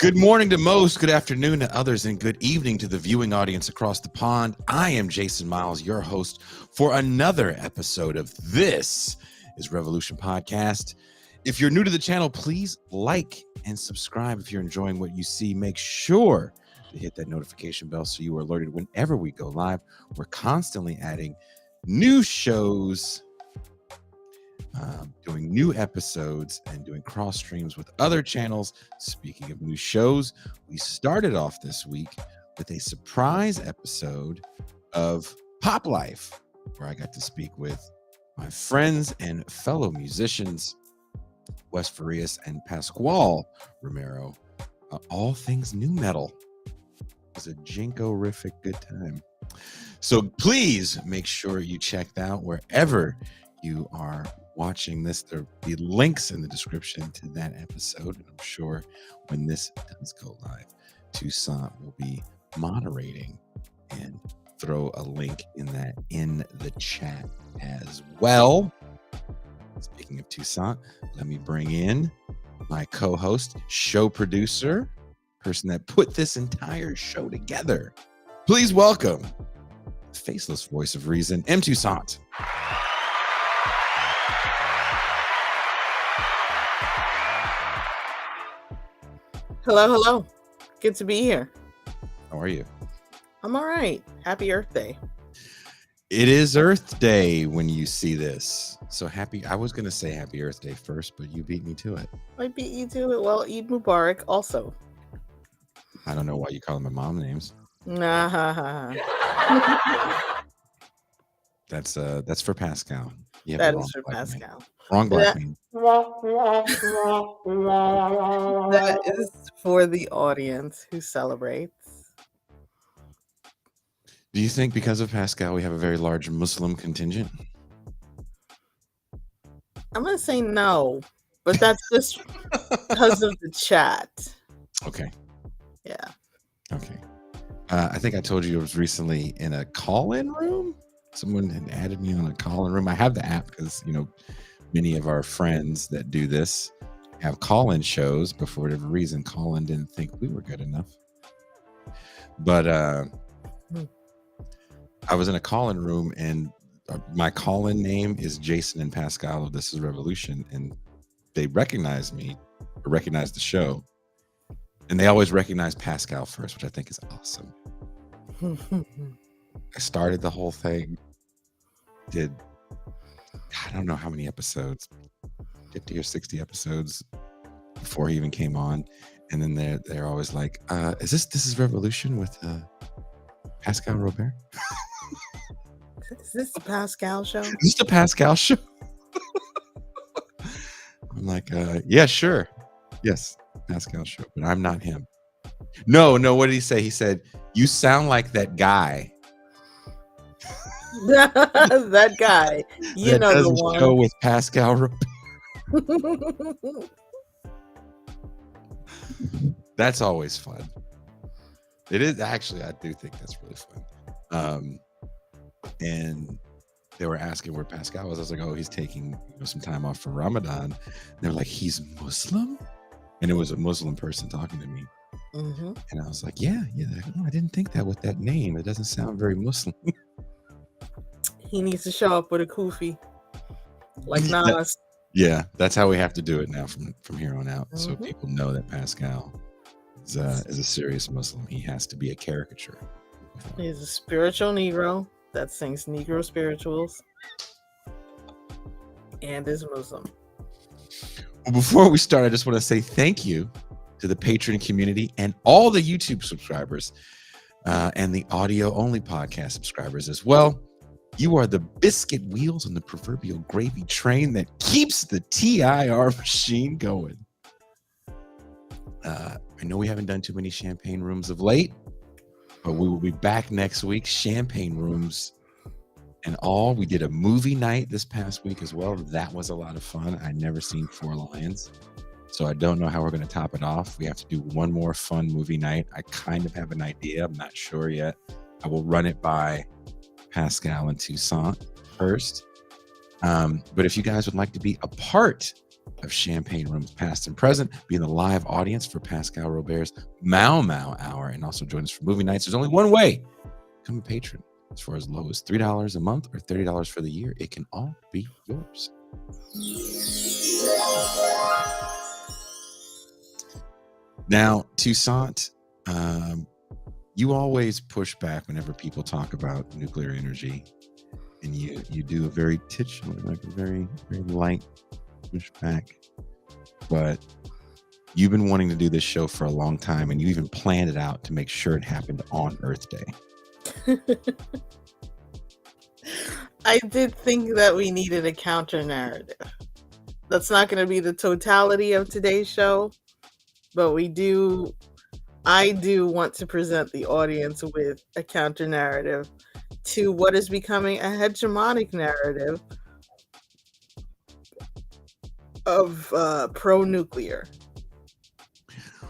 Good morning to most, good afternoon to others, and good evening to the viewing audience across the pond. I am Jason Miles, your host for another episode of This is Revolution Podcast. If you're new to the channel, please like and subscribe. If you're enjoying what you see, make sure to hit that notification bell so you are alerted whenever we go live. We're constantly adding new shows, doing new episodes, and doing cross streams with other channels. Speaking of new shows, we started off this week with a surprise episode of Pop Life, where I got to speak with my friends and fellow musicians, Wes Farias and Pasquale Romero, all things new metal. It was a jinko-rific good time. So please make sure you check that out wherever you are watching this. There'll be links in the description to that episode, and I'm sure when this does go live, Toussaint will be moderating and throw a link in the chat as well. Speaking of Toussaint, let me bring in my co-host, show producer, person that put this entire show together. Please welcome the faceless voice of reason, M. Toussaint. Hello. Good to be here. How are you? I'm all right. Happy Earth Day. It is Earth Day when you see this. So happy. I was going to say happy Earth Day first, but you beat me to it. I beat you to it. Well, Eid Mubarak also. I don't know why you call my mom names. Nah. That's for Pascal. That is for Pascal. Man. Wrong black man. That is for the audience who celebrates. Do you think because of Pascal we have a very large Muslim contingent? I'm going to say no, but that's just because of the chat. Okay. Yeah. Okay. I think I told you I was recently in a call-in room. Someone had added me on a call-in room. I have the app because, many of our friends that do this have call-in shows, but for whatever reason, call-in didn't think we were good enough. But I was in a call-in room, and my call-in name is Jason and Pascal of This is Revolution, and they recognized me, or recognized the show, and they always recognize Pascal first, which I think is awesome. I started the whole thing, did I don't know how many episodes, 50 or 60 episodes before he even came on. And then they're always like, This is Revolution with Pascal Robert? Is this the Pascal show? Is this the Pascal show? I'm like, yeah, sure. Yes, Pascal show, but I'm not him. No, what did he say? He said, you sound like that guy. That guy, you know, the one show with Pascal. That's always fun. It is actually. I do think that's really fun. And they were asking where Pascal was. I was like, oh, he's taking some time off for Ramadan. And they're like, he's Muslim, and it was a Muslim person talking to me. Mm-hmm. And I was like, yeah. I didn't think that with that name. It doesn't sound very Muslim. He needs to show up with a kufi, like Nas. Yeah, that's how we have to do it now from here on out. Mm-hmm. So people know that Pascal is a serious Muslim. He has to be a caricature. He's a spiritual Negro that sings Negro spirituals and is Muslim. Well, before we start, I just want to say thank you to the patron community and all the YouTube subscribers and the audio-only podcast subscribers as well. You are the biscuit wheels on the proverbial gravy train that keeps the TIR machine going. I know we haven't done too many champagne rooms of late, but we will be back next week. Champagne rooms and all. We did a movie night this past week as well. That was a lot of fun. I'd never seen Four Lions, so I don't know how we're going to top it off. We have to do one more fun movie night. I kind of have an idea. I'm not sure yet. I will run it by Pascal and Toussaint first. But if you guys would like to be a part of Champagne Rooms past and present, be in the live audience for Pascal Robert's Mau Mau Hour, and also join us for movie nights. There's only one way. Become a patron. It's for as low as $3 a month or $30 for the year. It can all be yours. Now, Toussaint, you always push back whenever people talk about nuclear energy, and you do a very titular, like a very, very light pushback. But you've been wanting to do this show for a long time, and you even planned it out to make sure it happened on Earth Day. I did think that we needed a counter narrative. That's not going to be the totality of today's show, but I do want to present the audience with a counter narrative to what is becoming a hegemonic narrative of pro-nuclear.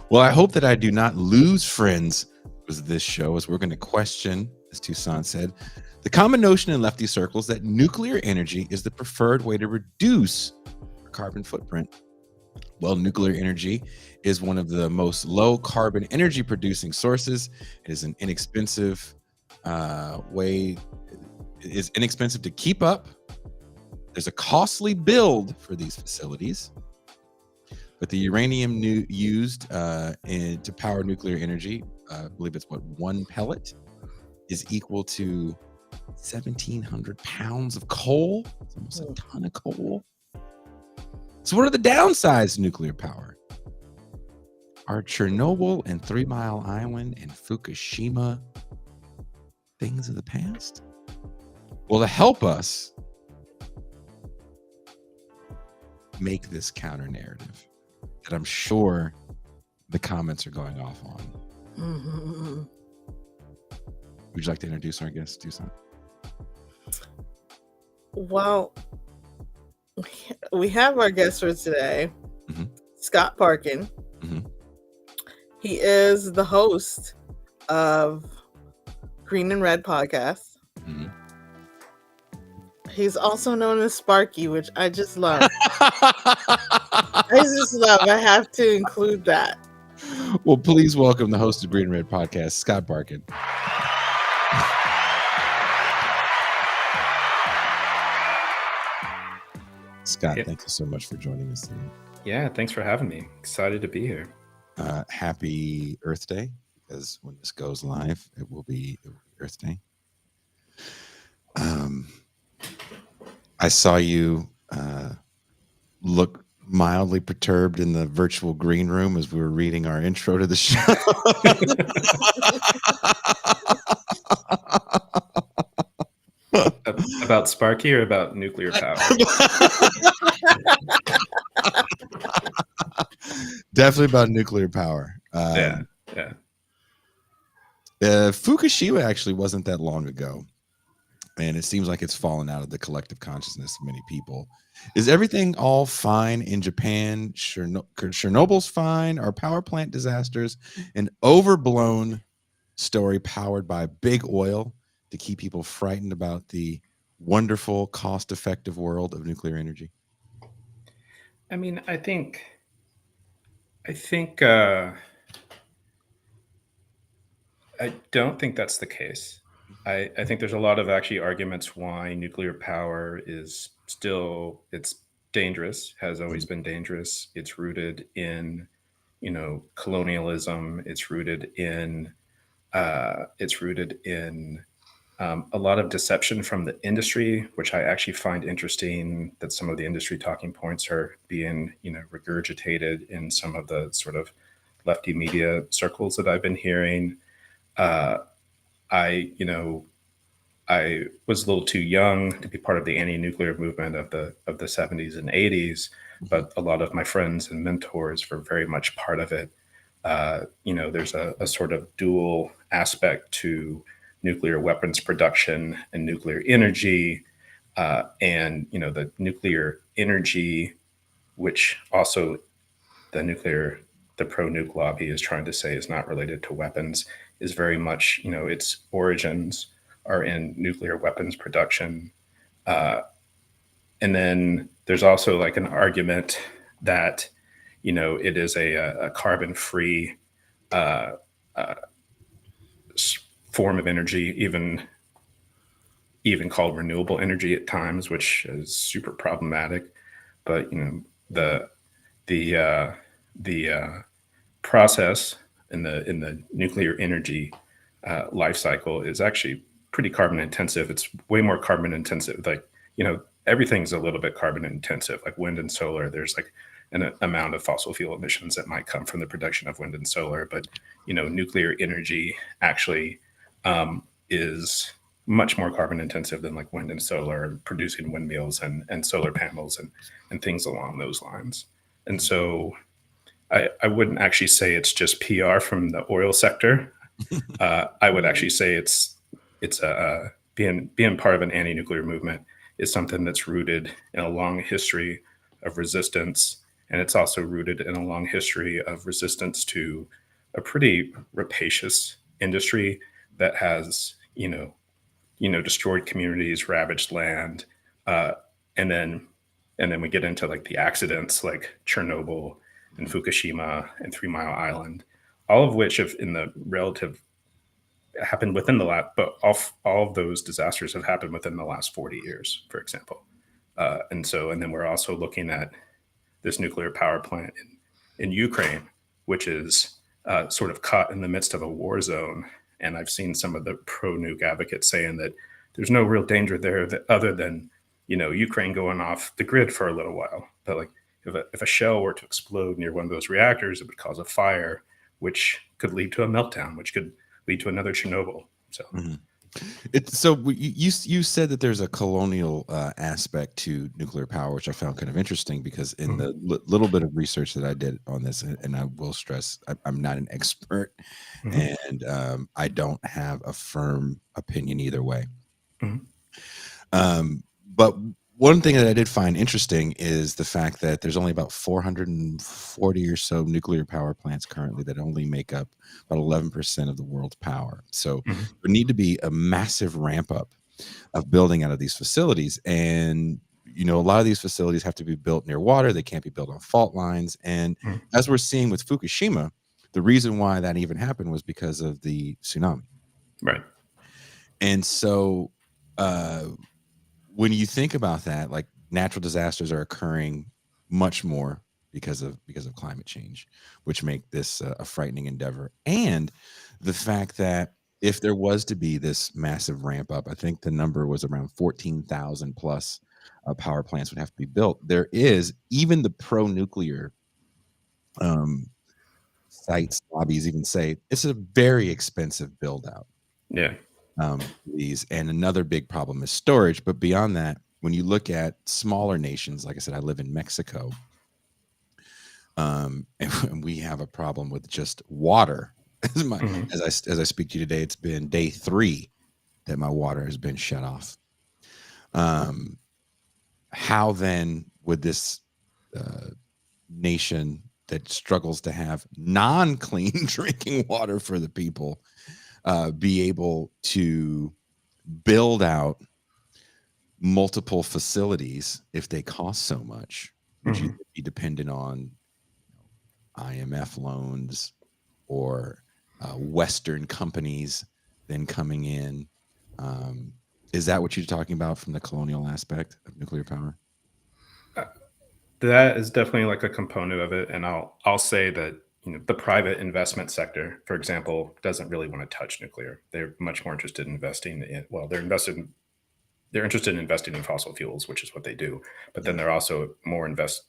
Well, I hope that I do not lose friends with this show, as we're going to question, as Toussaint said, the common notion in lefty circles that nuclear energy is the preferred way to reduce carbon footprint. Well, nuclear energy is one of the most low carbon energy producing sources. It is an inexpensive way. It is inexpensive to keep up. There's a costly build for these facilities, but the uranium used to power nuclear energy, I believe it's one pellet, is equal to 1,700 pounds of coal. It's almost a ton of coal. So what are the downsides to nuclear power? Are Chernobyl and 3 Mile Island and Fukushima things of the past? Well, to help us make this counter narrative that I'm sure the comments are going off on. Mm-hmm. Would you like to introduce our guest, Toussaint? Well, we have our guest for today, Scott Parkin. He is the host of Green and Red podcast. He's also known as Sparky, which I just love. I have to include that. Well, please welcome the host of Green and Red podcast, Scott Parkin. Scott, thank you so much for joining us today. Yeah, thanks for having me. Excited to be here. Happy Earth Day, because when this goes live, it will be Earth Day. I saw you look mildly perturbed in the virtual green room as we were reading our intro to the show. About Sparky or about nuclear power? Definitely about nuclear power. Yeah. Fukushima actually wasn't that long ago, and it seems like it's fallen out of the collective consciousness of many people. Is everything all fine in Japan? Chernobyl's fine. Are power plant disasters an overblown story powered by big oil to keep people frightened about the wonderful, cost-effective world of nuclear energy? I mean, I think I don't think that's the case. I think there's a lot of actually arguments why nuclear power is still, it's dangerous, has always been dangerous. It's rooted in, colonialism. It's rooted in a lot of deception from the industry, which I actually find interesting that some of the industry talking points are being, regurgitated in some of the sort of lefty media circles that I've been hearing. I was a little too young to be part of the anti-nuclear movement of the 70s and 80s, but a lot of my friends and mentors were very much part of it. There's a sort of dual aspect to nuclear weapons production and nuclear energy, and the nuclear energy, which also the pro-nuke lobby is trying to say is not related to weapons, is very much, its origins are in nuclear weapons production. And then there's also like an argument that, it is a carbon-free uh, uh, form of energy, even called renewable energy at times, which is super problematic. But the the uh, the process in the nuclear energy life cycle is actually pretty carbon intensive. It's way more carbon intensive. Like, everything's a little bit carbon intensive. Like wind and solar, there's like an amount of fossil fuel emissions that might come from the production of wind and solar, but nuclear energy actually is much more carbon intensive than like wind and solar, producing windmills and solar panels and things along those lines. And so I wouldn't actually say it's just PR from the oil sector. I would actually say it's being part of an anti-nuclear movement is something that's rooted in a long history of resistance, and it's also rooted in a long history of resistance to a pretty rapacious industry that has destroyed communities, ravaged land, uh, and then we get into like the accidents like Chernobyl and Fukushima and 3 Mile Island, all of which have in the relative happened within the last, but all of those disasters have happened within the last 40 years, for example. And then we're also looking at this nuclear power plant in Ukraine, which is sort of caught in the midst of a war zone. And I've seen some of the pro-nuke advocates saying that there's no real danger there other than, Ukraine going off the grid for a little while. But like if a shell were to explode near one of those reactors, it would cause a fire, which could lead to a meltdown, which could lead to another Chernobyl. So You said that there's a colonial aspect to nuclear power, which I found kind of interesting because in the little bit of research that I did on this, and I will stress, I'm not an expert, and I don't have a firm opinion either way. But one thing that I did find interesting is the fact that there's only about 440 or so nuclear power plants currently that only make up about 11% of the world's power. So there need to be a massive ramp up of building out of these facilities. And, a lot of these facilities have to be built near water. They can't be built on fault lines. And as we're seeing with Fukushima, the reason why that even happened was because of the tsunami. Right. And so, when you think about that, like natural disasters are occurring much more because of climate change, which make this a frightening endeavor. And the fact that if there was to be this massive ramp up, I think the number was around 14,000 plus power plants would have to be built. There is even the pro-nuclear sites, lobbies even say it's a very expensive build out. Yeah. These, and another big problem is storage. But beyond that, when you look at smaller nations, like I said, I live in Mexico, and we have a problem with just water. As I speak to you today, it's been day 3 that my water has been shut off. How then would this nation that struggles to have non-clean drinking water for the people be able to build out multiple facilities if they cost so much? Would you be dependent on IMF loans or Western companies then coming in? Is that what you're talking about from the colonial aspect of nuclear power? That is definitely like a component of it. And I'll say that the private investment sector, for example, doesn't really want to touch nuclear. They're much more interested in investing in, they're interested in investing in fossil fuels, which is what they do. But then they're also more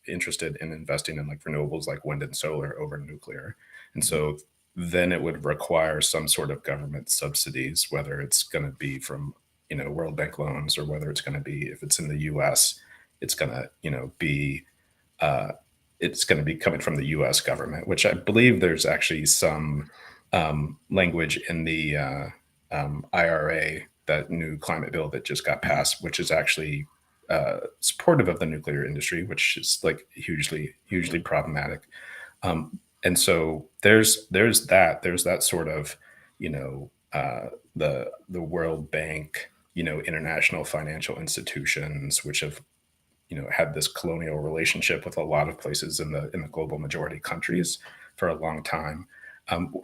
interested in investing in like renewables like wind and solar over nuclear. And so then it would require some sort of government subsidies, whether it's going to be from, World Bank loans, or whether it's going to be, if it's in the US, it's going to, be it's going to be coming from the U.S. government, which I believe there's actually some language in the IRA, that new climate bill that just got passed, which is actually supportive of the nuclear industry, which is like hugely problematic. And so there's that sort of the World Bank, international financial institutions, which have had this colonial relationship with a lot of places in the global majority countries for a long time.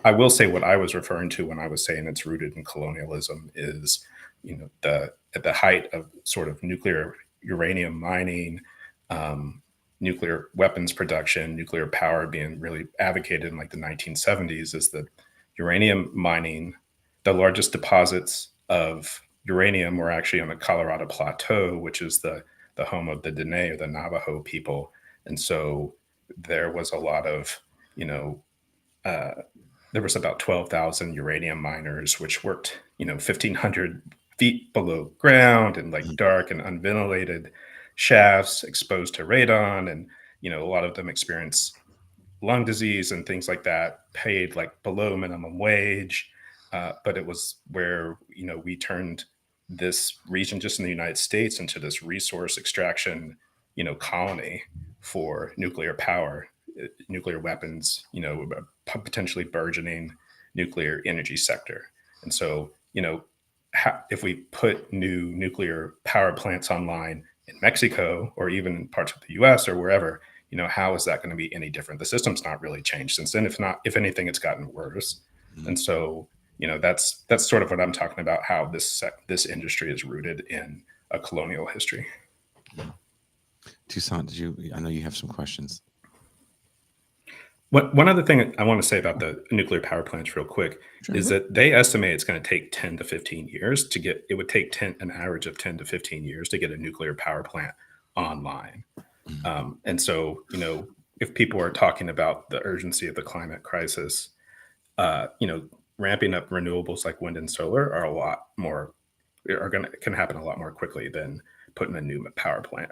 I will say what I was referring to when I was saying it's rooted in colonialism is, at the height of sort of nuclear uranium mining, nuclear weapons production, nuclear power being really advocated in like the 1970s, is that uranium mining, the largest deposits of uranium were actually on the Colorado Plateau, which is the home of the Dene or the Navajo people. And so there was a lot of, there was about 12,000 uranium miners, which worked, 1,500 feet below ground in like dark and unventilated shafts exposed to radon. And, a lot of them experienced lung disease and things like that, paid like below minimum wage. But it was where, we turned this region just in the United States into this resource extraction, colony for nuclear power, nuclear weapons, potentially burgeoning nuclear energy sector. And so, if we put new nuclear power plants online in Mexico or even in parts of the US or wherever, how is that going to be any different? The system's not really changed since then. If anything, it's gotten worse. And so, that's sort of what I'm talking about, how this industry is rooted in a colonial history. Toussaint, I know you have some questions. One other thing I want to say about the nuclear power plants real quick is that they estimate it's going to take 10 to 15 years to get, it would take an average of 10 to 15 years to get a nuclear power plant online. And so, if people are talking about the urgency of the climate crisis, ramping up renewables like wind and solar can happen a lot more quickly than putting a new power plant,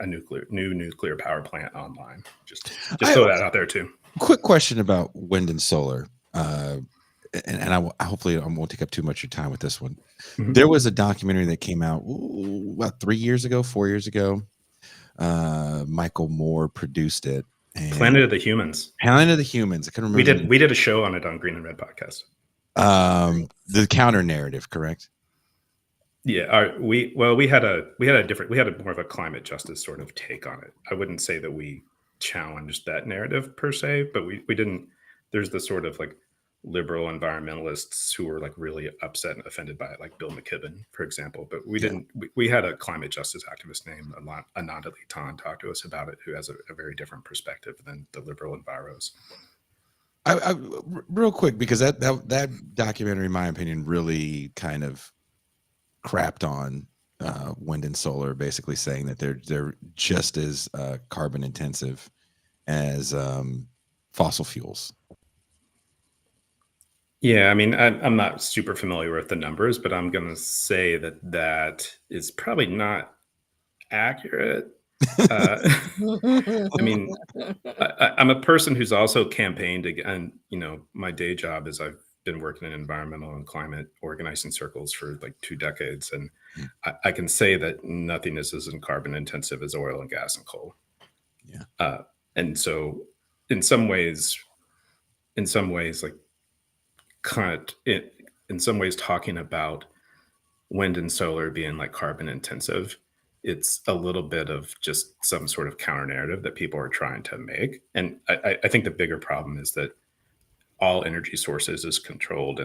new nuclear power plant online. Just throw that out there too. Quick question about wind and solar, and hopefully I won't take up too much of your time with this one. Mm-hmm. There was a documentary that came out about 4 years ago. Michael Moore produced it. Planet of the Humans. Planet of the Humans. I couldn't remember. We did a show on it on Green and Red podcast. The counter narrative, correct? Yeah, we had more of a climate justice sort of take on it. I wouldn't say that we challenged that narrative per se, but we didn't. There's the sort of like liberal environmentalists who were like really upset and offended by it, like Bill McKibben, for example. But we didn't. We had a climate justice activist named Ananda Litan talk to us about it, who has a very different perspective than the liberal enviros. I real quick, because that documentary, in my opinion, really kind of crapped on wind and solar, basically saying that they're just as carbon intensive as fossil fuels. Yeah, I mean, I'm not super familiar with the numbers, but I'm going to say that is probably not accurate. I mean, I'm a person who's also campaigned again. My day job is I've been working in environmental and climate organizing circles for like 2 decades, and I can say that nothing is as carbon intensive as oil and gas and coal. Yeah, and so in some ways, like in some ways, talking about wind and solar being like carbon intensive, it's a little bit of just some sort of counter narrative that people are trying to make. And I think the bigger problem is that all energy sources is controlled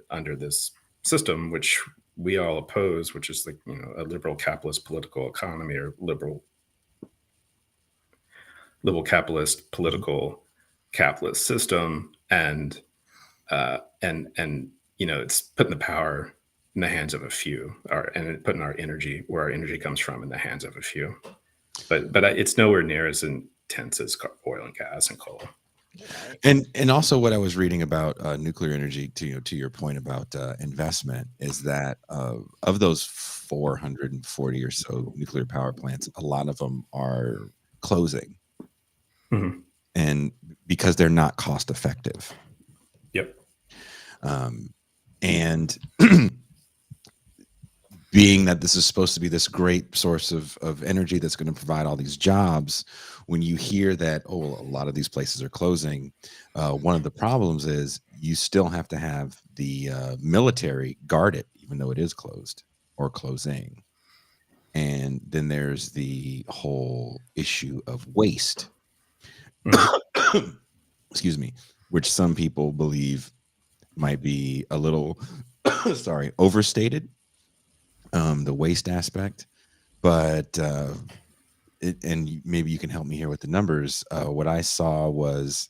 under this system, which we all oppose, which is like, a liberal capitalist political economy, or liberal capitalist political capitalist system. And it's putting the power in the hands of a few, and putting our energy, where our energy comes from, in the hands of a few. But it's nowhere near as intense as oil and gas and coal. And also what I was reading about nuclear energy, to your point about investment, is that of those 440 or so nuclear power plants, a lot of them are closing, and because they're not cost effective. Yep. And being that this is supposed to be this great source of energy that's going to provide all these jobs, when you hear that, a lot of these places are closing, one of the problems is you still have to have the military guard it, even though it is closed or closing. And then there's the whole issue of waste. Excuse me, which some people believe might be a little overstated, the waste aspect. But and maybe you can help me here with the numbers. What I saw was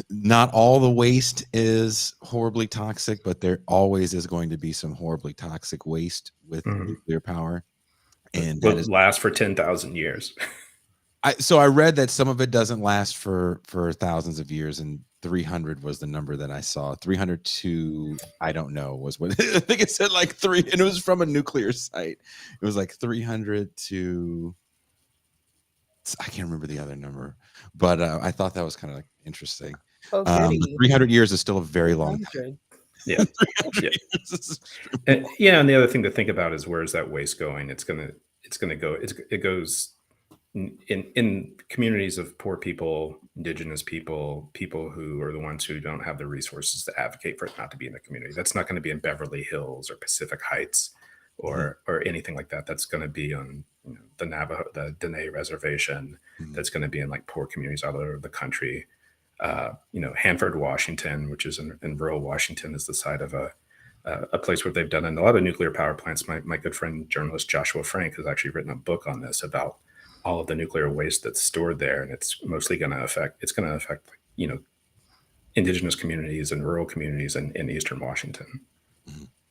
not all the waste is horribly toxic, but there always is going to be some horribly toxic waste with nuclear power. And that is last for 10,000 years. So I read that some of it doesn't last for thousands of years, and 300 was the number that I saw. 300 to, I don't know, was what I think it said, like 3, and it was from a nuclear site. It was like 300 to, I can't remember the other number, but I thought that was kind of like interesting. Okay. 300 years is still a very long time. Yeah. And the other thing to think about is, where's that waste going? It goes in communities of poor people, indigenous people who are the ones who don't have the resources to advocate for it not to be in the community. That's not going to be in Beverly Hills or Pacific Heights or anything like that. That's going to be on the Navajo, the Dene Reservation. That's going to be in like poor communities all over the country. Hanford, Washington, which is in rural Washington, is the site of a place where they've done a lot of nuclear power plants. My good friend, journalist Joshua Frank, has actually written a book on this, about all of the nuclear waste that's stored there, and it's mostly going to affect indigenous communities and rural communities in Eastern Washington.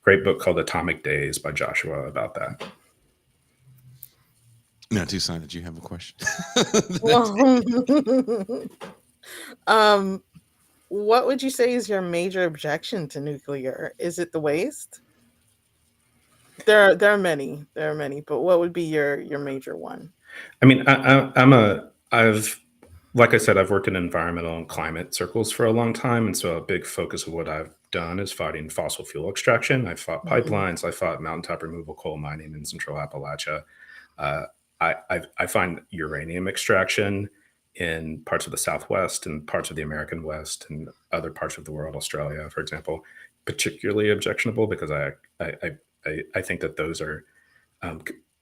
Great book called Atomic Days by Joshua about that. Now, Tucson, did you have a question? What would you say is your major objection to nuclear? Is it the waste? There are many, but what would be your major one? I mean, like I said, I've worked in environmental and climate circles for a long time. And so a big focus of what I've done is fighting fossil fuel extraction. I fought pipelines. I fought mountaintop removal coal mining in Central Appalachia. I find uranium extraction in parts of the Southwest and parts of the American West and other parts of the world, Australia, for example, particularly objectionable, because I think that those are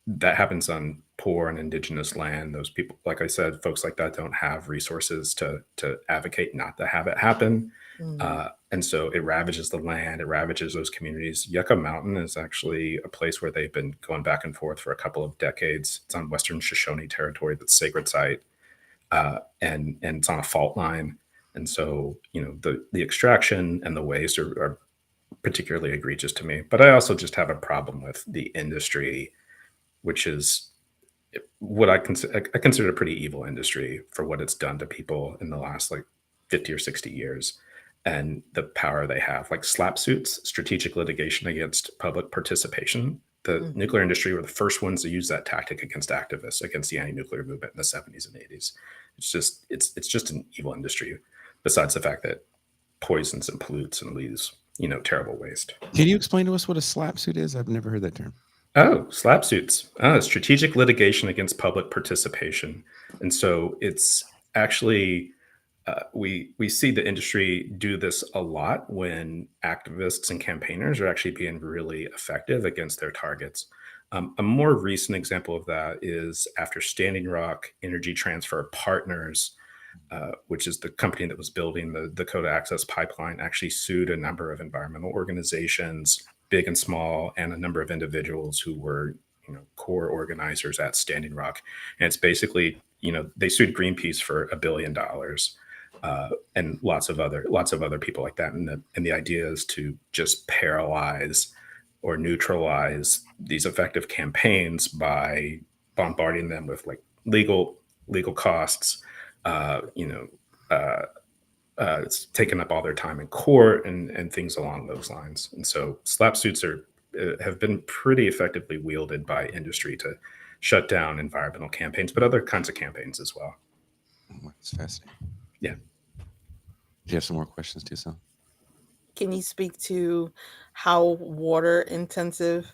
that happens on poor and indigenous land. Those people, like I said, folks like that don't have resources to advocate not to have it happen. And so it ravages the land, it ravages those communities. Yucca Mountain is actually a place where they've been going back and forth for a couple of decades. It's on Western Shoshone territory, that's sacred site. And it's on a fault line. And so, the extraction and the waste are particularly egregious to me. But I also just have a problem with the industry, which is what I consider a pretty evil industry for what it's done to people in the last 50 or 60 years, and the power they have, like SLAPP suits, strategic litigation against public participation. The nuclear industry were the first ones to use that tactic against activists, against the anti-nuclear movement in the 70s and 80s. It's just an evil industry, besides the fact that poisons and pollutes and leaves, terrible waste. Can you explain to us what a SLAPP suit is? I've never heard that term. Oh, SLAPP suits. Strategic litigation against public participation. And so it's actually, we see the industry do this a lot when activists and campaigners are actually being really effective against their targets. A more recent example of that is after Standing Rock Energy Transfer Partners, which is the company that was building the Dakota Access Pipeline, actually sued a number of environmental organizations, big and small, and a number of individuals who were, core organizers at Standing Rock. And it's basically, they sued Greenpeace for $1 billion, and lots of other people like that. And the idea is to just paralyze or neutralize these effective campaigns by bombarding them with legal costs. It's taken up all their time in court and things along those lines. And so SLAPP suits have been pretty effectively wielded by industry to shut down environmental campaigns, but other kinds of campaigns as well. Oh, that's fascinating. Yeah. Do you have some more questions, Tucson? Can you speak to how water intensive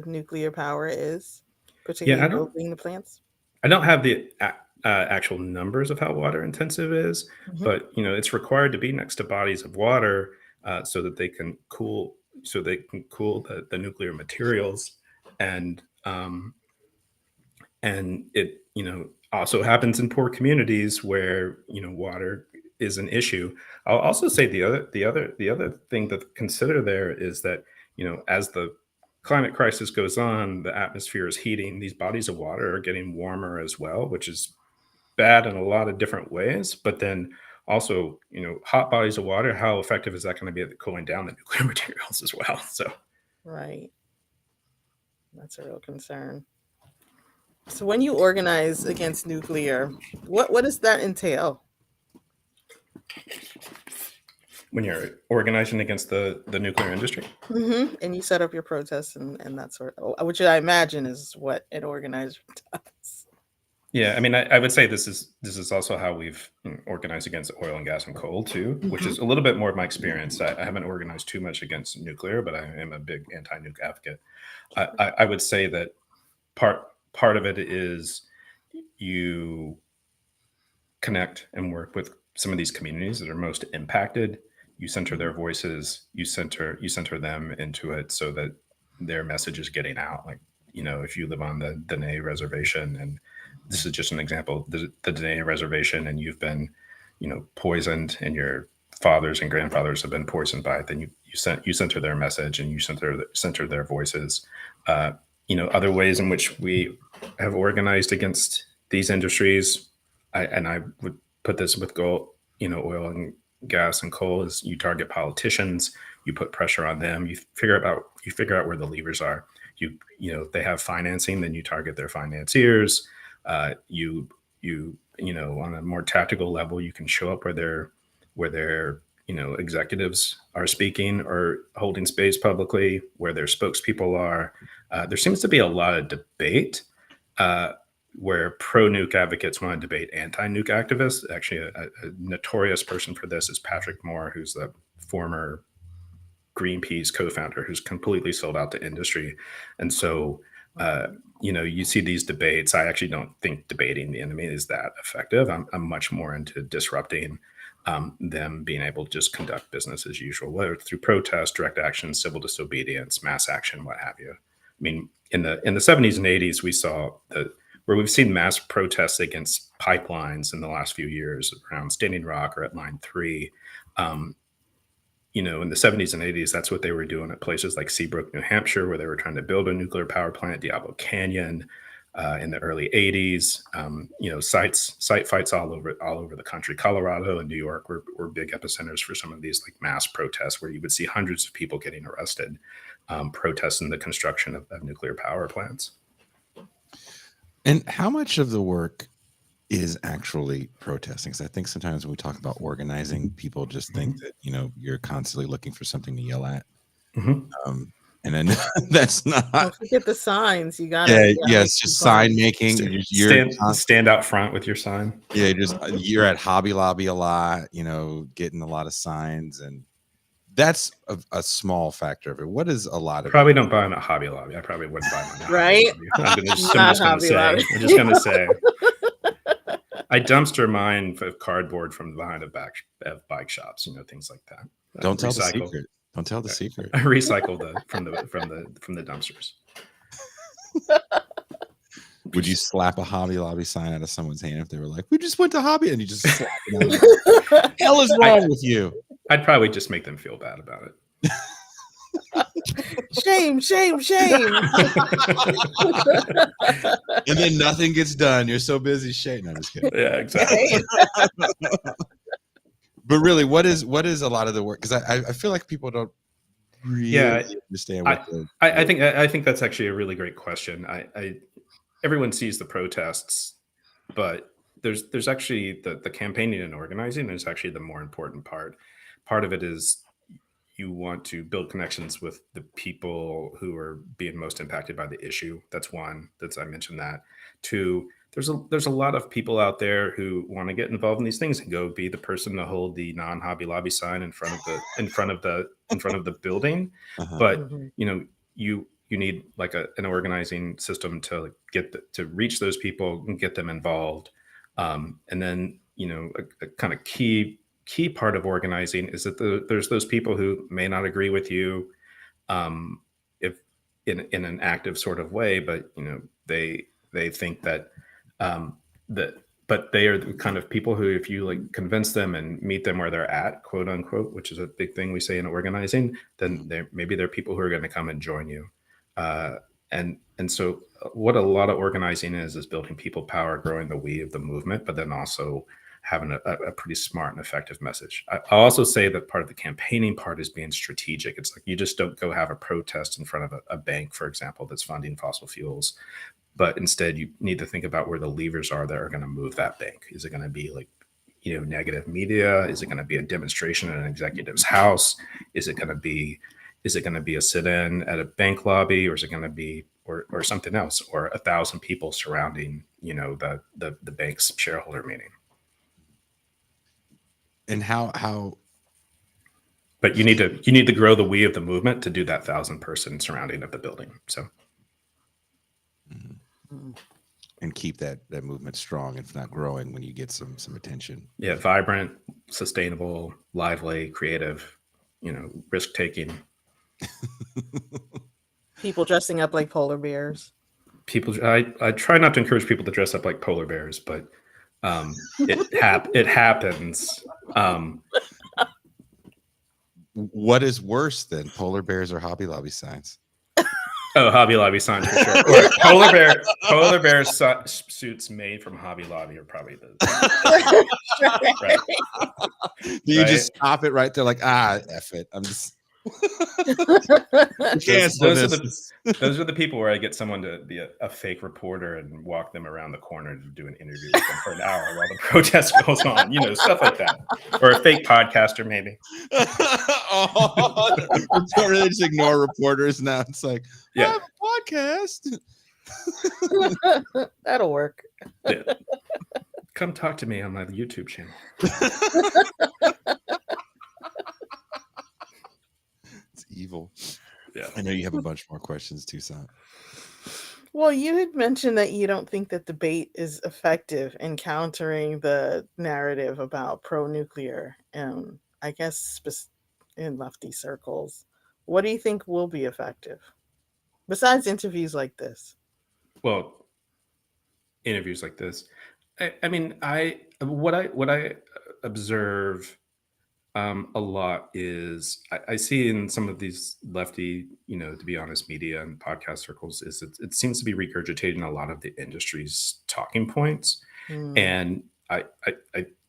nuclear power is, particularly building the plants? I don't have the actual numbers of how water intensive is, but it's required to be next to bodies of water so that they can cool the nuclear materials. and it also happens in poor communities where water is an issue. I'll also say the other thing to consider there is that as the climate crisis goes on, the atmosphere is heating. These bodies of water are getting warmer as well, which is bad in a lot of different ways. But then also, hot bodies of water, how effective is that going to be at cooling down the nuclear materials as well? So, Right. That's a real concern. So when you organize against nuclear, what does that entail? when you're organizing against the nuclear industry, And you set up your protests and that sort of, which I imagine is what an organizer does. yeah, I mean, I would say this is also how we've organized against oil and gas and coal too, which is a little bit more of my experience. I haven't organized too much against nuclear, but I am a big anti-nuke advocate. I would say that part of it is you connect and work with some of these communities that are most impacted. You center their voices, you center them into it so that their message is getting out. Like, if you live on the Dene Reservation, and this is just an example, the Dene Reservation, and you've been, poisoned, and your fathers and grandfathers have been poisoned by it, then you center their message and you center their voices. Other ways in which we have organized against these industries, I would put this with gold, oil and gas and coal, is you target politicians, you put pressure on them, you figure out where the levers are. They have financing, then you target their financiers. You on a more tactical level, you can show up where their executives are speaking or holding space publicly, where their spokespeople are. There seems to be a lot of debate where pro-nuke advocates want to debate anti-nuke activists. Actually, a notorious person for this is Patrick Moore, who's the former Greenpeace co-founder, who's completely sold out to industry. And so, you see these debates. I actually don't think debating the enemy is that effective. I'm much more into disrupting them being able to just conduct business as usual, whether it's through protest, direct action, civil disobedience, mass action, what have you. I mean, in the 70s and 80s, we saw where we've seen mass protests against pipelines in the last few years around Standing Rock or at Line 3. In the 70s and 80s, that's what they were doing at places like Seabrook, New Hampshire, where they were trying to build a nuclear power plant, Diablo Canyon. In the early 80s, site fights all over the country. Colorado and New York were big epicenters for some of these like mass protests, where you would see hundreds of people getting arrested protesting the construction of nuclear power plants. And how much of the work is actually protesting? Because I think sometimes when we talk about organizing, people just think that you're constantly looking for something to yell at. And then that's not. Don't forget the signs. You got it's just sign making. Stand out front with your sign. Yeah, you're at Hobby Lobby a lot. Getting a lot of signs, and that's a small factor of it. What is a lot of? Probably don't buy them at Hobby Lobby. I probably wouldn't buy them at right. I'm just going to say. I dumpster mine with cardboard from behind of bike shops. Things like that. Don't tell the secret. Don't tell the secret. I recycle from the dumpsters. Would you slap a Hobby Lobby sign out of someone's hand if they were like, "We just went to Hobby," and you just slap it out? Hell is wrong with you? I'd probably just make them feel bad about it. Shame. And then nothing gets done. You're so busy shaming. I'm just kidding. Yeah, exactly. But really, what is a lot of the work? Because I feel like people don't really understand what I think that's actually a really great question. Everyone sees the protests, but there's actually the campaigning and organizing is actually the more important part. Part of it is you want to build connections with the people who are being most impacted by the issue. That's one. I mentioned that. Two, there's a lot of people out there who want to get involved in these things and go be the person to hold the non-Hobby Lobby sign in front of the building. But you need like an organizing system to to reach those people and get them involved. And then a kind of key part of organizing is that there's those people who may not agree with you. in an active sort of way, but they think that but they are the kind of people who, if you like convince them and meet them where they're at, quote unquote, which is a big thing we say in organizing, then maybe they're people who are going to come and join you. And so what a lot of organizing is building people power, growing the we of the movement, but then also having a pretty smart and effective message. I'll also say that part of the campaigning part is being strategic. It's like you just don't go have a protest in front of a bank, for example, that's funding fossil fuels. But instead, you need to think about where the levers are that are going to move that bank. Is it going to be like, negative media? Is it going to be a demonstration in an executive's house? Is it going to be a sit-in at a bank lobby, or is it going to be or something else, or 1,000 people surrounding the bank's shareholder meeting? And how? But you need to grow the we of the movement to do that 1,000-person surrounding of the building. So. And keep that movement strong, if not growing, when you get some attention. Yeah, vibrant, sustainable, lively, creative, risk taking. People dressing up like polar bears. I try not to encourage people to dress up like polar bears, but it happens. What is worse than polar bears or Hobby Lobby signs? Oh, Hobby Lobby signs for sure. Or polar bear suits made from Hobby Lobby are probably the right. Do you just stop it right there, like F it? I'm just. Those are the people where I get someone to be a fake reporter and walk them around the corner to do an interview with them for an hour while the protest goes on, stuff like that, or a fake podcaster maybe. We don't really just ignore reporters now. It's like, I have a podcast. That'll work. Yeah. Come talk to me on my YouTube channel. Evil. Yeah. I know you have a bunch more questions too, Sam. Well, you had mentioned that you don't think that debate is effective in countering the narrative about pro-nuclear, and I guess in lefty circles. What do you think will be effective besides interviews like this? Well, interviews like this. What I observe a lot is I see in some of these lefty, to be honest, media and podcast circles is it seems to be regurgitating a lot of the industry's talking points. And I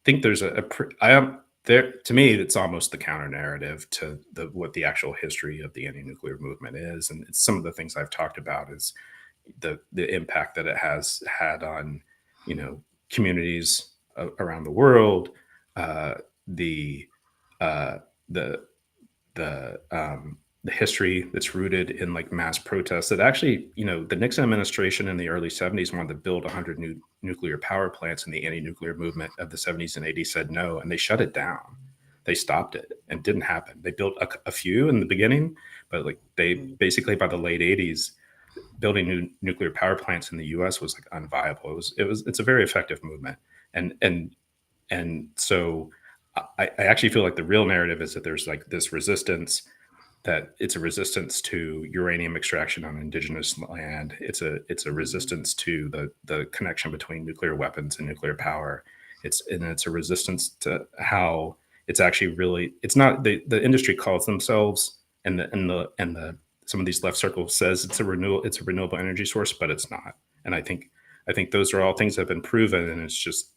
think there's to me, it's almost the counter narrative to what the actual history of the anti-nuclear movement is. And it's some of the things I've talked about is the impact that it has had on, communities around the world, the history that's rooted in like mass protests that actually, the Nixon administration in the early 70s wanted to build 100 new nuclear power plants, and the anti-nuclear movement of the 70s and 80s said no, and they shut it down. They stopped it, and it didn't happen. They built a few in the beginning, but like they basically by the late 80s, building new nuclear power plants in the US was like unviable. It's a very effective movement. And so I actually feel like the real narrative is that there's like this resistance, that it's a resistance to uranium extraction on indigenous land. It's a resistance to the connection between nuclear weapons and nuclear power. It's a resistance to how it's actually really, it's not the industry calls themselves and the some of these left circles says it's a renewable energy source, but it's not. And I think those are all things that have been proven, and it's just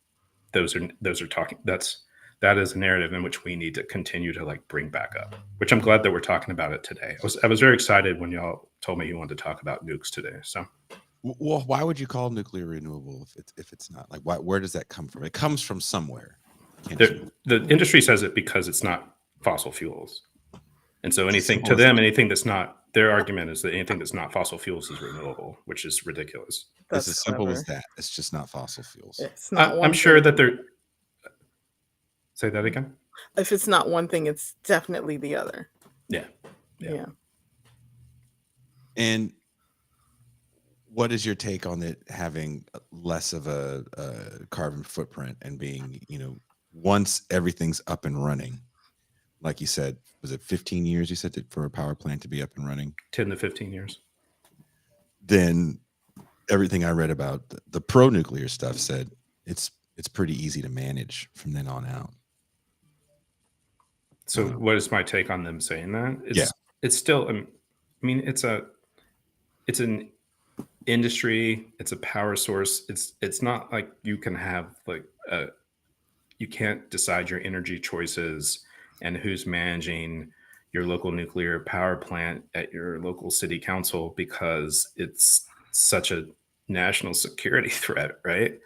those are talking. That is a narrative in which we need to continue to like bring back up, which I'm glad that we're talking about it today. I was very excited when y'all told me you wanted to talk about nukes today. So, well, why would you call nuclear renewable if it's not? Like, where does that come from? It comes from somewhere. The industry says it because it's not fossil fuels, and so anything that's not, their argument is that anything that's not fossil fuels is renewable, which is ridiculous. It's as simple as that. It's just not fossil fuels. I'm sure that they're. Say that again. If it's not one thing, it's definitely the other. Yeah. And what is your take on it having less of a carbon footprint and being, once everything's up and running, like you said, was it 15 years you said for a power plant to be up and running? 10 to 15 years. then everything I read about the pro-nuclear stuff said it's pretty easy to manage from then on out. So what is my take on them saying that? Yeah. It's still, I mean, it's an industry, it's a power source. It's not like you can have like you can't decide your energy choices and who's managing your local nuclear power plant at your local city council because it's such a national security threat, right?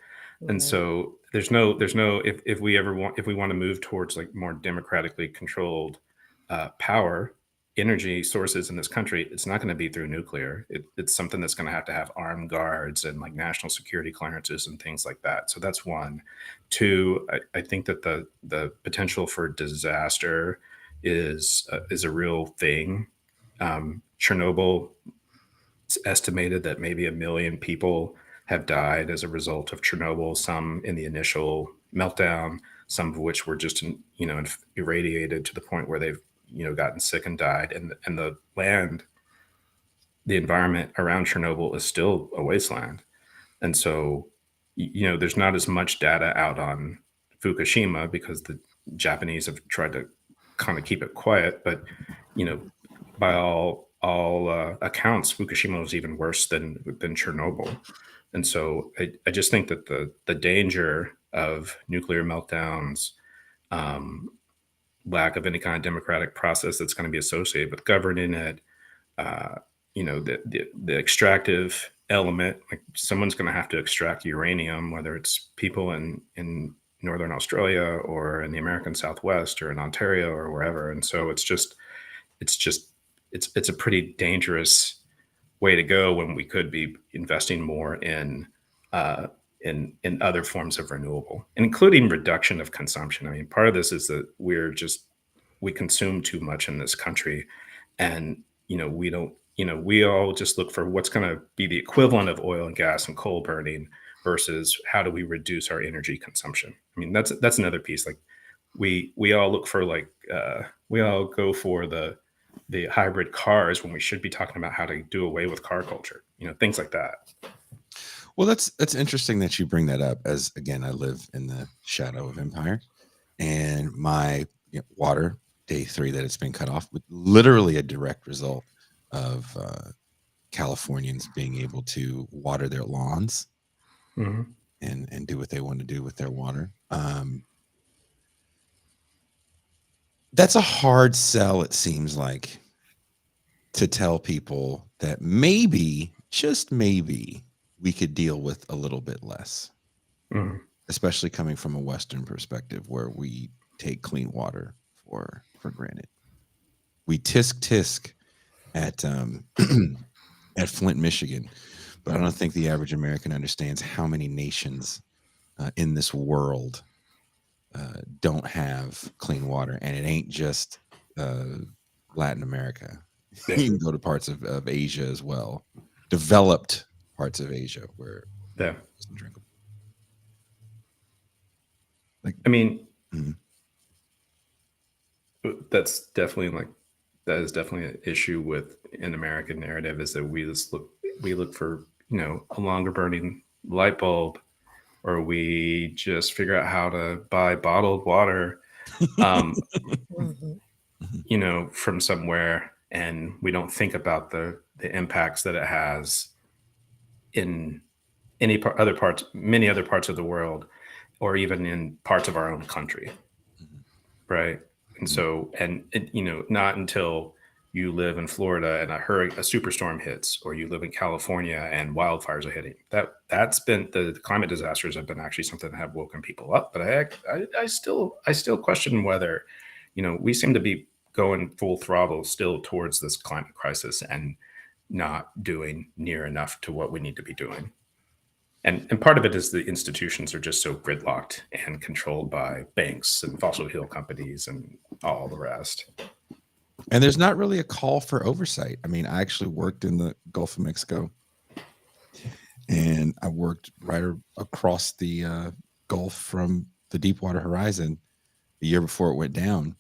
And so there's no if we want to move towards like more democratically controlled power energy sources in this country, it's not going to be through nuclear. It's something that's going to have armed guards and like national security clearances and things like that. So that's one. Two, I think that the potential for disaster is a real thing. Chernobyl, it's estimated that maybe 1 million people have died as a result of Chernobyl, some in the initial meltdown, some of which were just irradiated to the point where they've gotten sick and died, and the land, the environment around Chernobyl is still a wasteland. And so there's not as much data out on Fukushima because the Japanese have tried to kind of keep it quiet, but by all accounts, Fukushima was even worse than Chernobyl. And so I just think that the danger of nuclear meltdowns, lack of any kind of democratic process that's going to be associated with governing it, the extractive element, like someone's going to have to extract uranium, whether it's people in Northern Australia or in the American Southwest or in Ontario or wherever. And so it's a pretty dangerous way to go when we could be investing more in other forms of renewable, including reduction of consumption. I mean, part of this is that we consume too much in this country, and we all just look for what's going to be the equivalent of oil and gas and coal burning versus how do we reduce our energy consumption. I mean, that's another piece. Like we all look for we all go for the hybrid cars when we should be talking about how to do away with car culture, things like that. Well, that's interesting that you bring that up, as again, I live in the shadow of Empire, and my water, day 3 that it's been cut off, with literally a direct result of Californians being able to water their lawns and do what they want to do with their water. That's a hard sell, it seems like, to tell people that maybe, just maybe, we could deal with a little bit less, especially coming from a Western perspective where we take clean water for granted. We tisk at at Flint, Michigan, but I don't think the average American understands how many nations in this world don't have clean water, and it ain't just Latin America. You can go to parts of Asia as well, developed parts of Asia where it's drinkable. I mean, that is definitely an issue with an American narrative, is that we look for a longer burning light bulb, or we just figure out how to buy bottled water from somewhere, and we don't think about the impacts that it has in many other parts of the world, or even in parts of our own country, right? And so, not until you live in Florida and a superstorm hits, or you live in California and wildfires are hitting, that's been the climate disasters have been actually something that have woken people up. But I still question whether, we seem to be going full throttle still towards this climate crisis and not doing near enough to what we need to be doing. And part of it is the institutions are just so gridlocked and controlled by banks and fossil fuel companies and all the rest. And there's not really a call for oversight. I mean, I actually worked in the Gulf of Mexico, and I worked right across the Gulf from the Deepwater Horizon the year before it went down,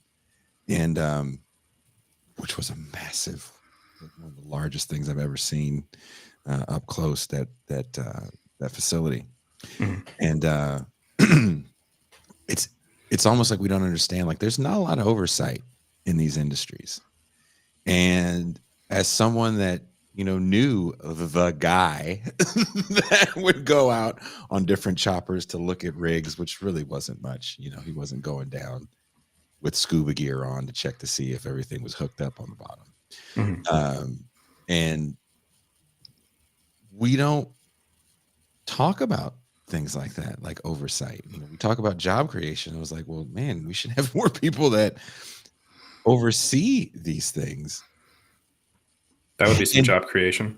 and which was a massive, one of the largest things I've ever seen. up close, that facility. Mhm. And it's almost like we don't understand, like there's not a lot of oversight in these industries. And as someone that knew the guy that would go out on different choppers to look at rigs, which really wasn't much, he wasn't going down with scuba gear on to check to see if everything was hooked up on the bottom. Mhm. And we don't talk about things like that, like oversight. We talk about job creation. I was like, well, man, we should have more people that oversee these things. That would be some And job creation.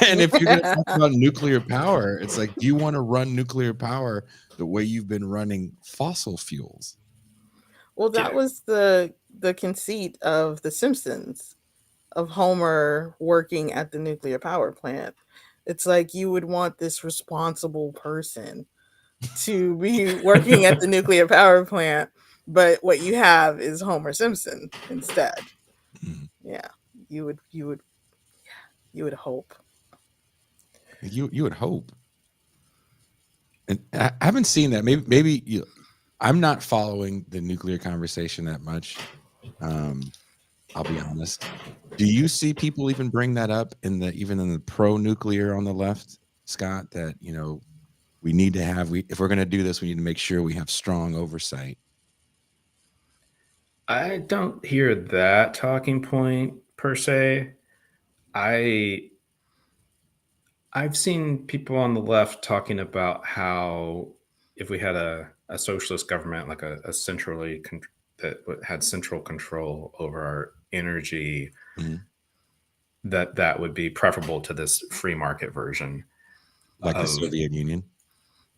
and if you're going to talk about nuclear power, it's like, do you want to run nuclear power the way you've been running fossil fuels? Well, that Yeah. was the conceit of The Simpsons, of Homer working at the nuclear power plant. It's like you would want this responsible person to be working at the nuclear power plant, but what you have is Homer Simpson instead. Mhm. Yeah, you would hope. You would hope. And I haven't seen that. Maybe I'm not following the nuclear conversation that much. I'll be honest. Do you see people even bring that up even in the pro-nuclear on the left, Scott? That we need to have if we're going to do this, we need to make sure we have strong oversight. I don't hear that talking point per se. I've seen people on the left talking about how if we had a socialist government, like a centrally that had central control over our energy, Mhm. that would be preferable to this free market version Like the of Soviet Union.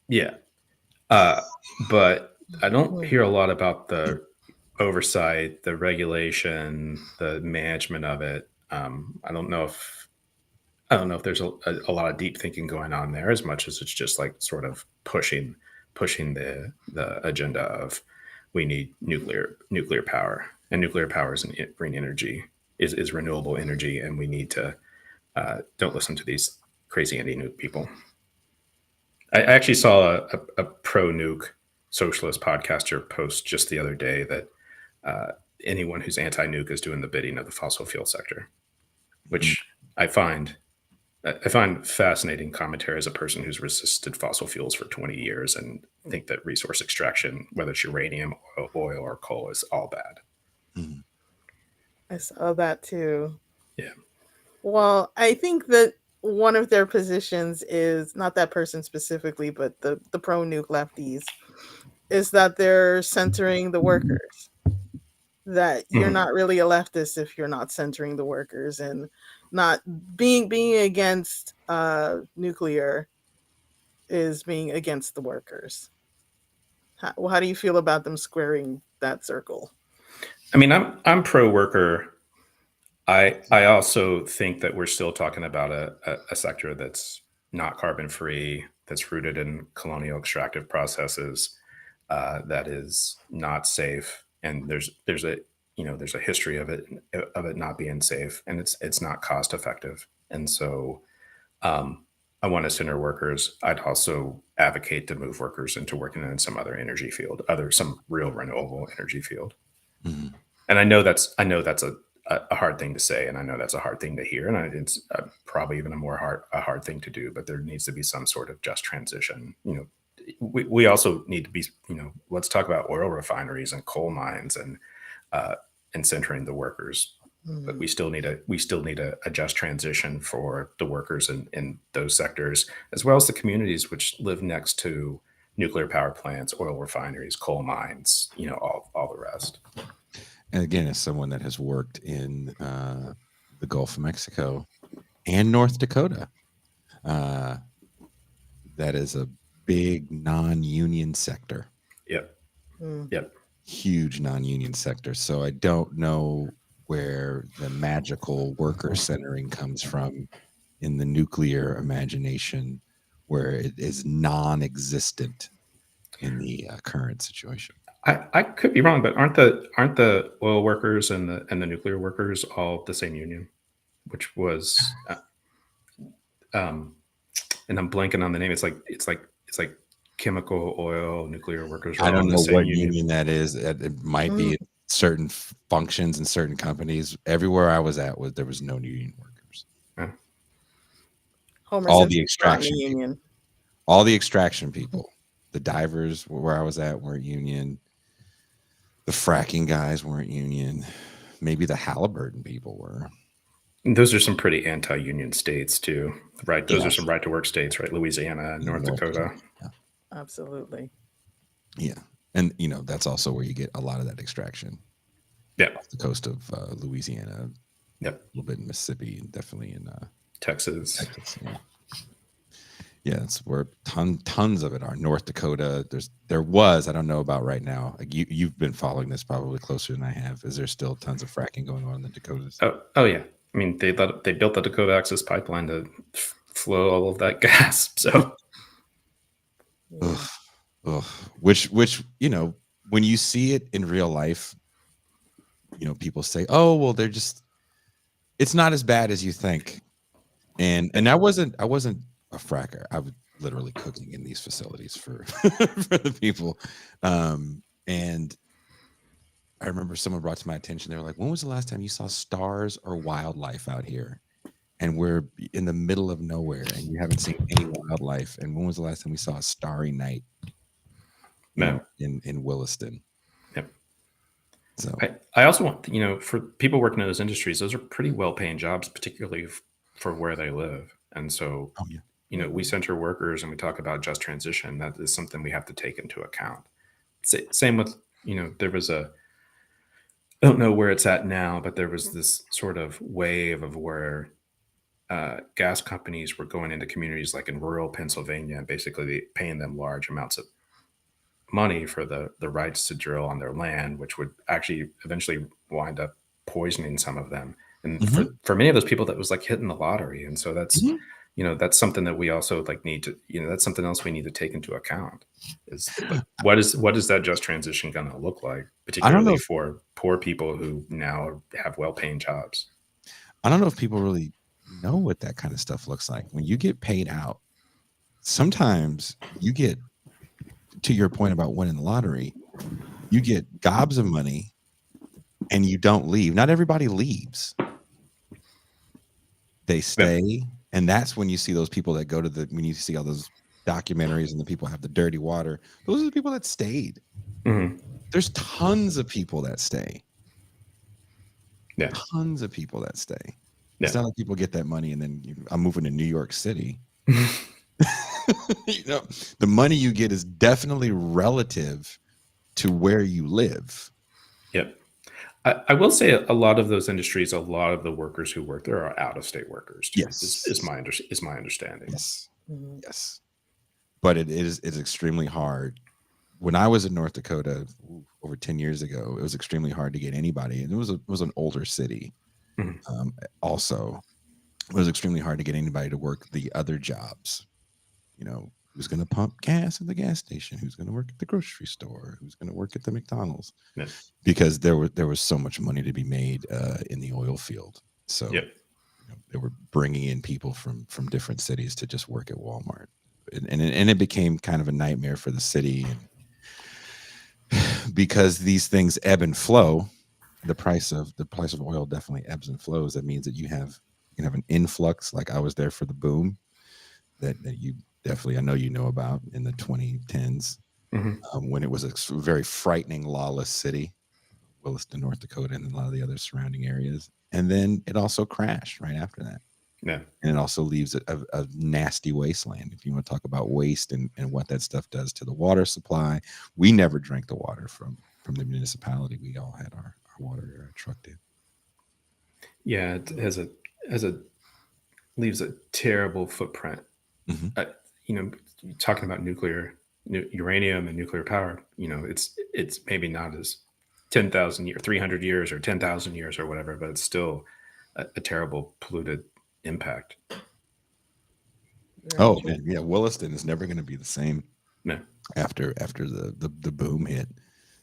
yeah. But I don't hear a lot about the oversight, the regulation, the management of it. I don't know if there's a lot of deep thinking going on there as much as it's just like sort of pushing the agenda of we need nuclear power, and nuclear power is green energy, is renewable energy, and we need to don't listen to these crazy anti-nuke people. I actually saw a pro-nuke socialist podcaster post just the other day that anyone who's anti-nuke is doing the bidding of the fossil fuel sector, which I find fascinating commentary as a person who's resisted fossil fuels for 20 years and think that resource extraction, whether it's uranium, oil, or coal, is all bad. Mhm. I saw that too. Yeah. Well, I think that one of their positions is not that person specifically, but the pro nuke lefties, is that they're centering the workers. That you're Mhm. not really a leftist if you're not centering the workers, and not being against nuclear is being against the workers. How do you feel about them squaring that circle? I mean, I'm pro worker. I also think that we're still talking about a sector that's not carbon free, that's rooted in colonial extractive processes, that is not safe, and there's a history of it not being safe, and it's not cost effective, and so I want to center workers. I'd also advocate to move workers into working in some other energy field, some real renewable energy field. Mhm. And I know that's a hard thing to say, and I know that's a hard thing to hear, and it's probably even a hard thing to do. But there needs to be some sort of just transition. We also need to be, let's talk about oil refineries and coal mines and centering the workers. But we still need a just transition for the workers in those sectors, as well as the communities which live next to nuclear power plants, oil refineries, coal mines, all the rest. And again, as someone that has worked in the Gulf of Mexico and North Dakota, that is a big non-union sector. Yep. Mm. Yep. Huge non-union sector. So I don't know where the magical worker centering comes from in the nuclear imagination, where it is non-existent in the current situation. I could be wrong, but aren't the oil workers and the nuclear workers all the same union, which was and I'm blanking on the name. It's like chemical, oil, nuclear workers are I all don't in the know same what union. union that is. It might Mm. be certain functions and certain companies. Everywhere I was at, there was no union workers. Yeah. Homer All the Simpson's not in the extraction people. union. All the extraction people. The divers where I was at weren't union. The fracking guys weren't union. Maybe the Halliburton people were. And those are some pretty anti-union states too, right? Those are Yes. some right-to-work states, right? Louisiana and North Dakota. Absolutely. Yeah. And, that's also where you get a lot of that extraction. Yeah. Off the coast of Louisiana. Yep. A little bit in Mississippi and definitely in Texas. Yeah. Yeah, it's where tons of it are. North Dakota, there was, I don't know about right now. Like you've been following this probably closer than I have. Is there still tons of fracking going on in the Dakotas? Oh yeah. I mean, they built the Dakota Access Pipeline to flow all of that gas. So, Yeah. Ugh. Which when you see it in real life, people say, "Oh, well, it's not as bad as you think." And I wasn't a fracker. I was literally cooking in these facilities for for the people. And I remember someone brought to my attention, they were like, "When was the last time you saw stars or wildlife out here?" And we're in the middle of nowhere and you haven't seen any wildlife. And when was the last time we saw a starry night in Williston? Yep. So I also want, for people working in those industries, those are pretty well-paying jobs, particularly for where they live. And so, we center workers and we talk about just transition. That is something we have to take into account. Same with, there was I don't know where it's at now, but there was this sort of wave of where gas companies were going into communities like in rural Pennsylvania and basically paying them large amounts of money for the rights to drill on their land, which would actually eventually wind up poisoning some of them. And for many of those people, that was like hitting the lottery. And so that's, that's something that we also need to, that's something else we need to take into account is what is that just transition going to look like, particularly for poor people who now have well-paying jobs. I don't know if people really know what that kind of stuff looks like. When you get paid out, sometimes you get, to your point about winning the lottery, you get gobs of money and you don't leave. Not everybody leaves. They stay. And that's when you see those people that go to when you see all those documentaries and the people have the dirty water. Those are the people that stayed. Mm-hmm. There's tons of people that stay. Yeah. Tons of people that stay. Yeah. It's not like people get that money and then I'm moving to New York City. The money you get is definitely relative to where you live. Yep. I will say a lot of those industries, a lot of the workers who work there are out-of-state workers too, Yes. is my understanding. Yes. Mhm. Yes. But it's extremely hard. When I was in North Dakota over 10 years ago, it was extremely hard to get anybody. And it was an older city. Mm-hmm. Also, it was extremely hard to get anybody to work the other jobs. Who's going to pump gas at the gas station? Who's going to work at the grocery store? Who's going to work at the McDonald's? Yeah. Because there was so much money to be made in the oil field. So they were bringing in people from different cities to just work at Walmart, and it became kind of a nightmare for the city. And because these things ebb and flow, the price of oil definitely ebbs and flows. That means that you can have an influx. Like I was there for the boom that you definitely, I know about, in the 2010s, when it was a very frightening, lawless city, Williston, North Dakota, and a lot of the other surrounding areas. And then it also crashed right after that. Yeah. And it also leaves a nasty wasteland. If you want to talk about waste and what that stuff does to the water supply, we never drank the water from the municipality. We all had our water trucked in. Yeah, it leaves a terrible footprint. Talking about uranium and nuclear power, it's maybe not as 10,000 years, 300 years or 10,000 years or whatever, but it's still a terrible polluted impact. Oh man, yeah, Williston is never going to be the same. No. After the boom hit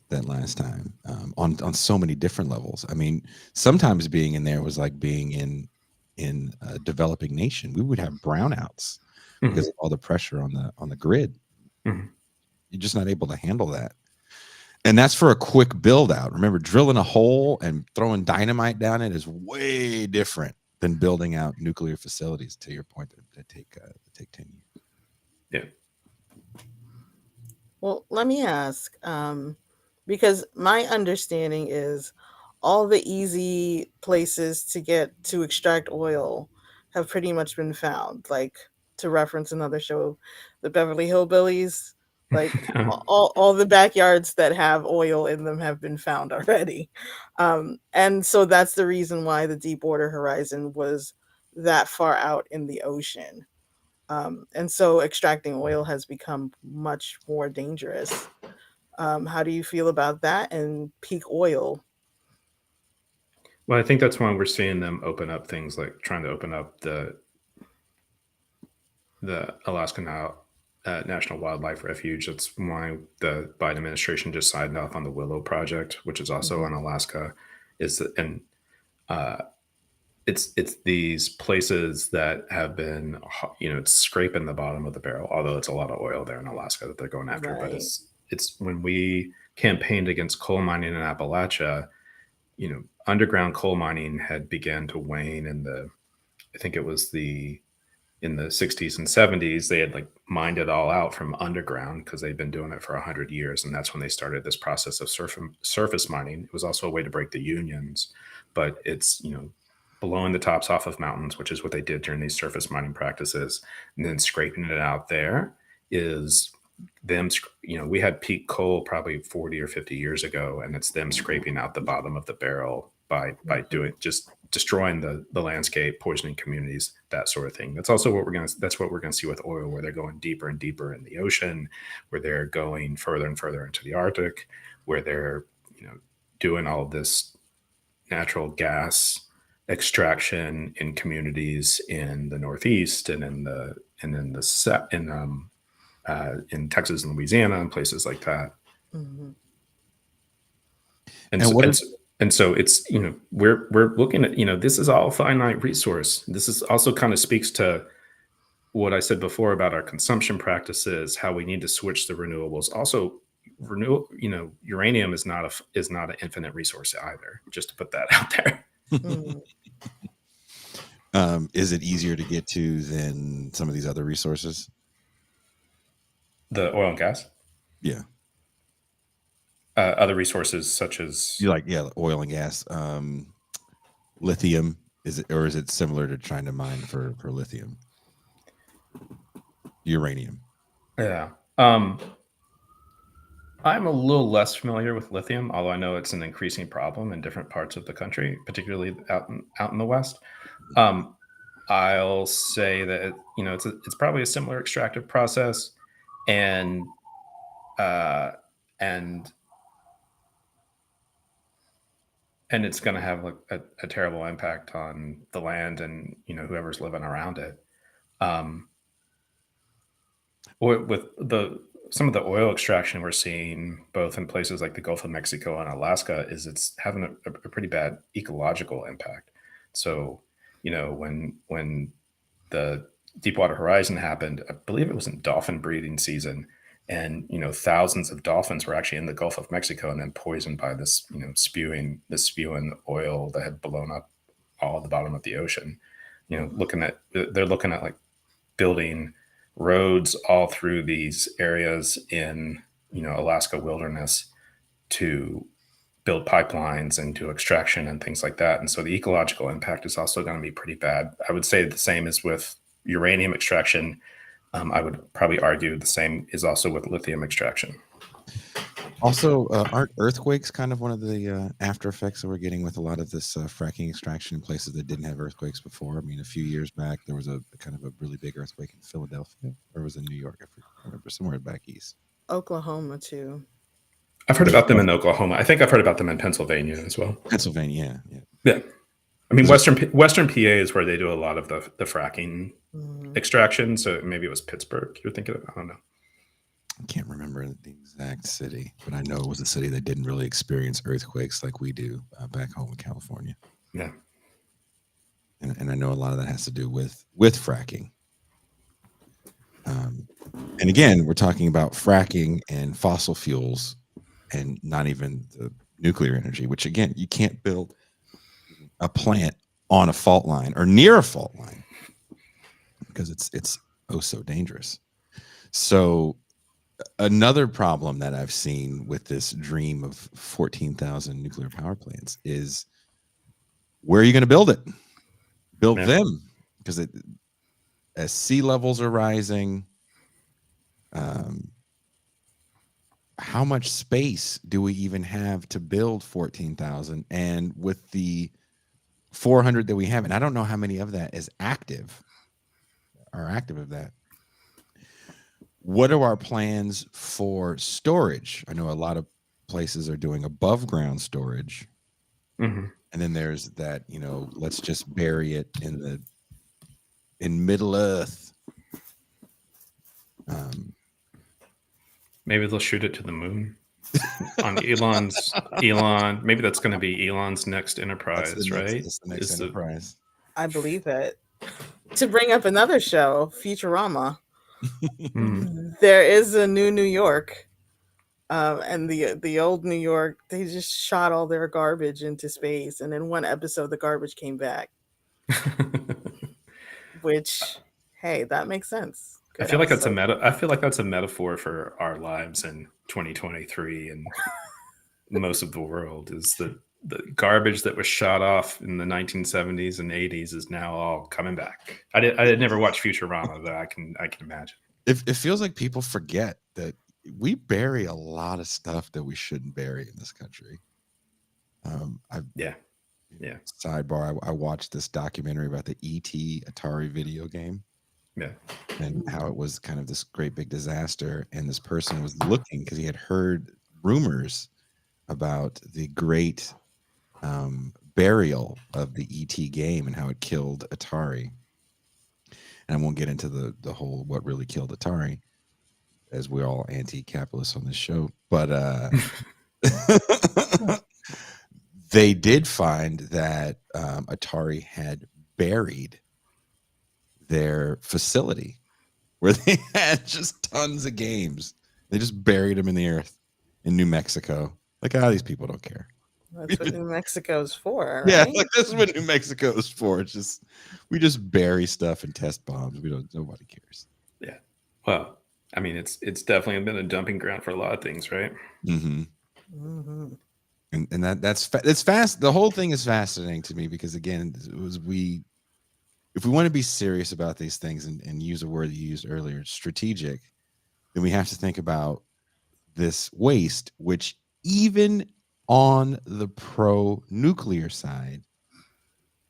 that last time, on so many different levels. I mean, sometimes being in there was like being in in a developing nation. We would have brownouts Mhm. because of all the pressure on the grid. Mhm. You're just not able to handle that. And that's for a quick build out. Remember, drilling a hole and throwing dynamite down it is way different than building out nuclear facilities. To your point, that take 10 years. Yeah. Well, let me ask, because my understanding is all the easy places to extract oil have pretty much been found. Like, to reference another show, the Beverly Hillbillies, like all the backyards that have oil in them have been found already. And so that's the reason why the Deepwater Horizon was that far out in the ocean. And so extracting oil has become much more dangerous. How do you feel about that and peak oil? Well, I think that's when we're seeing them open up things like trying to open up the Alaska National Wildlife Refuge. That's why the Biden administration just signed off on the Willow Project, which is also in Alaska. It's these places that have been, it's scraping the bottom of the barrel. Although it's a lot of oil there in Alaska that they're going after, but Right. it's when we campaigned against coal mining in Appalachia. Underground coal mining had began to wane I think it was in the 60s and 70s. They had like mined it all out from underground because they'd been doing it for 100 years. And that's when they started this process of surface mining. It was also a way to break the unions, but it's, blowing the tops off of mountains, which is what they did during these surface mining practices. And then scraping it out there is them, we had peak coal probably 40 or 50 years ago, and it's them scraping out the bottom of the barrel by doing just destroying the landscape, poisoning communities, that sort of thing. That's also what we're going to see with oil, where they're going deeper and deeper in the ocean, where they're going further and further into the Arctic, where they're doing all of this natural gas extraction in communities in the Northeast and in Texas and Louisiana and places like that. Mm-hmm. And so it's, we're looking at, this is all finite resource. This is also kind of speaks to what I said before about our consumption practices, how we need to switch to renewables. Also, uranium is not an infinite resource either, just to put that out there. Mm-hmm. Is it easier to get to than some of these other resources? The oil and gas? Yeah. Other resources such as oil and gas, lithium. Is it similar to trying to mine for lithium? Uranium. Yeah. I'm a little less familiar with lithium, although I know it's an increasing problem in different parts of the country, particularly out in the West. I'll say that it's probably a similar extractive process, and it's going to have like a terrible impact on the land and whoever's living around it. With some of the oil extraction we're seeing both in places like the Gulf of Mexico and Alaska is it's having a pretty bad ecological impact. So, when the Deepwater Horizon happened, I believe it was in dolphin breeding season, and thousands of dolphins were actually in the Gulf of Mexico and then poisoned by this spewing oil that had blown up all the bottom of the ocean. They're looking at like building roads all through these areas in Alaska wilderness to build pipelines and do extraction and things like that. And so the ecological impact is also going to be pretty bad. I would say the same as with uranium extraction. I would probably argue the same is also with lithium extraction. Also, aren't earthquakes kind of one of the after effects that we're getting with a lot of this fracking extraction in places that didn't have earthquakes before? I mean, a few years back, there was a kind of a really big earthquake in Philadelphia, or was it New York? I remember somewhere back east. Oklahoma too. I've heard about them in Oklahoma. I think I've heard about them in Pennsylvania as well. Pennsylvania, yeah. Yeah. I mean, Western PA is where they do a lot of the fracking extraction. So maybe it was Pittsburgh you're thinking of. I don't know. I can't remember the exact city, but I know it was a city that didn't really experience earthquakes like we do back home in California. Yeah. and I know a lot of that has to do with fracking. And again, we're talking about fracking and fossil fuels, and not even the nuclear energy. Which again, you can't build a plant on a fault line or near a fault line because it's oh so dangerous. So another problem that I've seen with this dream of 14,000 nuclear power plants is, where are you going to build it? Build them, because as sea levels are rising, how much space do we even have to build 14,000? And with the 400 that we have, and I don't know how many of that is active, of that. What are our plans for storage? I know a lot of places are doing above ground storage. Mm-hmm. And then there's that, let's just bury it in Middle Earth. Maybe they'll shoot it to the moon on Elon. Maybe that's going to be Elon's next enterprise, right? That's the next enterprise. I believe it. To bring up another show, Futurama, there is a New York, and the old New York, they just shot all their garbage into space, and in one episode, the garbage came back. Which, hey, that makes sense. I feel like that's a metaphor for our lives in 2023 and most of the world. Is the garbage that was shot off in the 1970s and 80s is now all coming back. I did never watch Futurama, though. I can imagine. It feels like people forget that we bury a lot of stuff that we shouldn't bury in this country. Sidebar: I watched this documentary about the E.T. Atari video game. Yeah. And how it was kind of this great big disaster. And this person was looking because he had heard rumors about the great burial of the E.T. game and how it killed Atari. And I won't get into the whole what really killed Atari, as we're all anti-capitalists on this show. But they did find that Atari had buried their facility where they had just tons of games. They just buried them in the earth in New Mexico. Like, these people don't care. That's what New Mexico's for, right? Yeah, like this is what New Mexico is for. It's just, we just bury stuff and test bombs. Nobody cares. Yeah. Well, I mean, it's definitely been a dumping ground for a lot of things, right? Mm-hmm. Mm-hmm. And it's fast. The whole thing is fascinating to me because, again, if we want to be serious about these things and use a word you used earlier, strategic, then we have to think about this waste, which even on the pro-nuclear side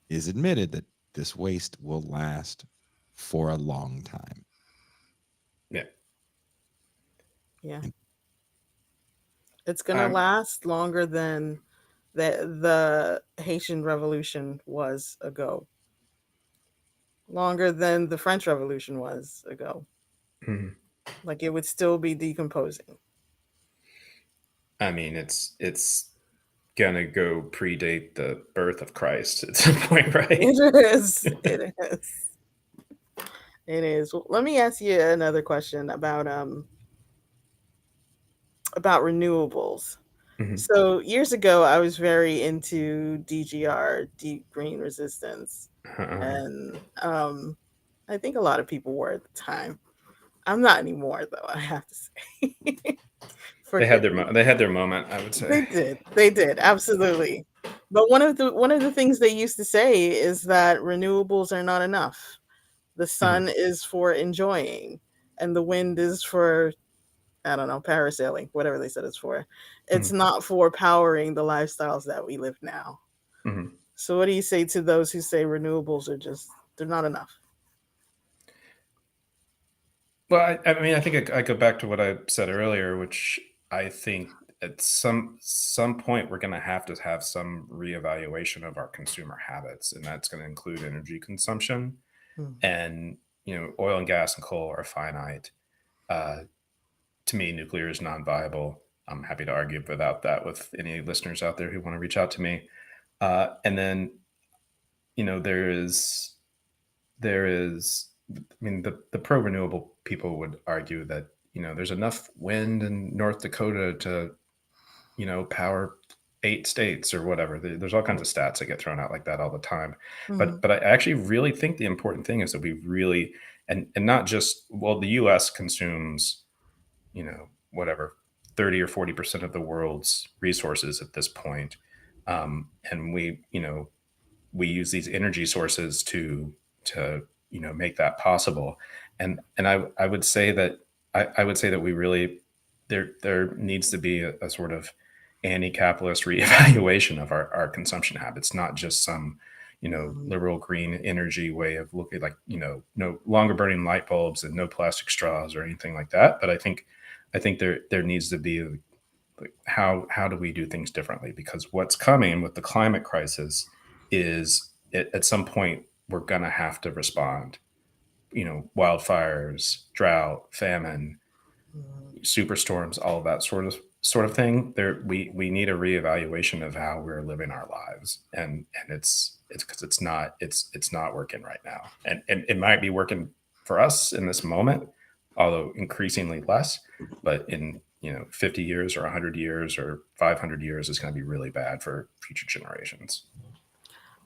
is admitted that this waste will last for a long time. Yeah. Yeah. It's going to last longer than the Haitian Revolution was ago. Longer than the French Revolution was ago. Mm-hmm. Like, it would still be decomposing. I mean, it's gonna go predate the birth of Christ at some point, right? It is. It is. Well, let me ask you another question about renewables. Mm-hmm. So years ago, I was very into DGR, deep green resistance. And I think a lot of people were at the time. I'm not anymore, though, I have to say. They had their moment, I would say. They did, absolutely. But one of the things they used to say is that renewables are not enough. The sun is for enjoying, and the wind is for, I don't know, parasailing, whatever they said it's for. It's not for powering the lifestyles that we live now. Mm-hmm. So what do you say to those who say renewables they're not enough? Well, I mean, I think I go back to what I said earlier, which I think at some point we're going to have some reevaluation of our consumer habits, and that's going to include energy consumption. And, oil and gas and coal are finite. To me, nuclear is non-viable. I'm happy to argue about that with any listeners out there who want to reach out to me. And then there is, I mean, the pro renewable people would argue that, there's enough wind in North Dakota to, power 8 states or whatever. There's all kinds of stats that get thrown out like that all the time. Mhm. But I actually really think the important thing is that we really, and not just, well, the US consumes, whatever, 30 or 40% of the world's resources at this point. And we use these energy sources to make that possible. And I would say that I would say that we really, there needs to be a sort of anti-capitalist reevaluation of our consumption habits, not just some Mhm. liberal green energy way of looking, like no longer burning light bulbs and no plastic straws or anything like that. But I think there needs to be, like, how do we do things differently? Because what's coming with the climate crisis is, at some point we're going to have to respond. Wildfires, drought, famine, Mhm. superstorms, all of that sort of thing. We need a reevaluation of how we're living our lives, and it's because it's not working right now, and it might be working for us in this moment, although increasingly less. But in 50 years or 100 years or 500 years, it's going to be really bad for future generations.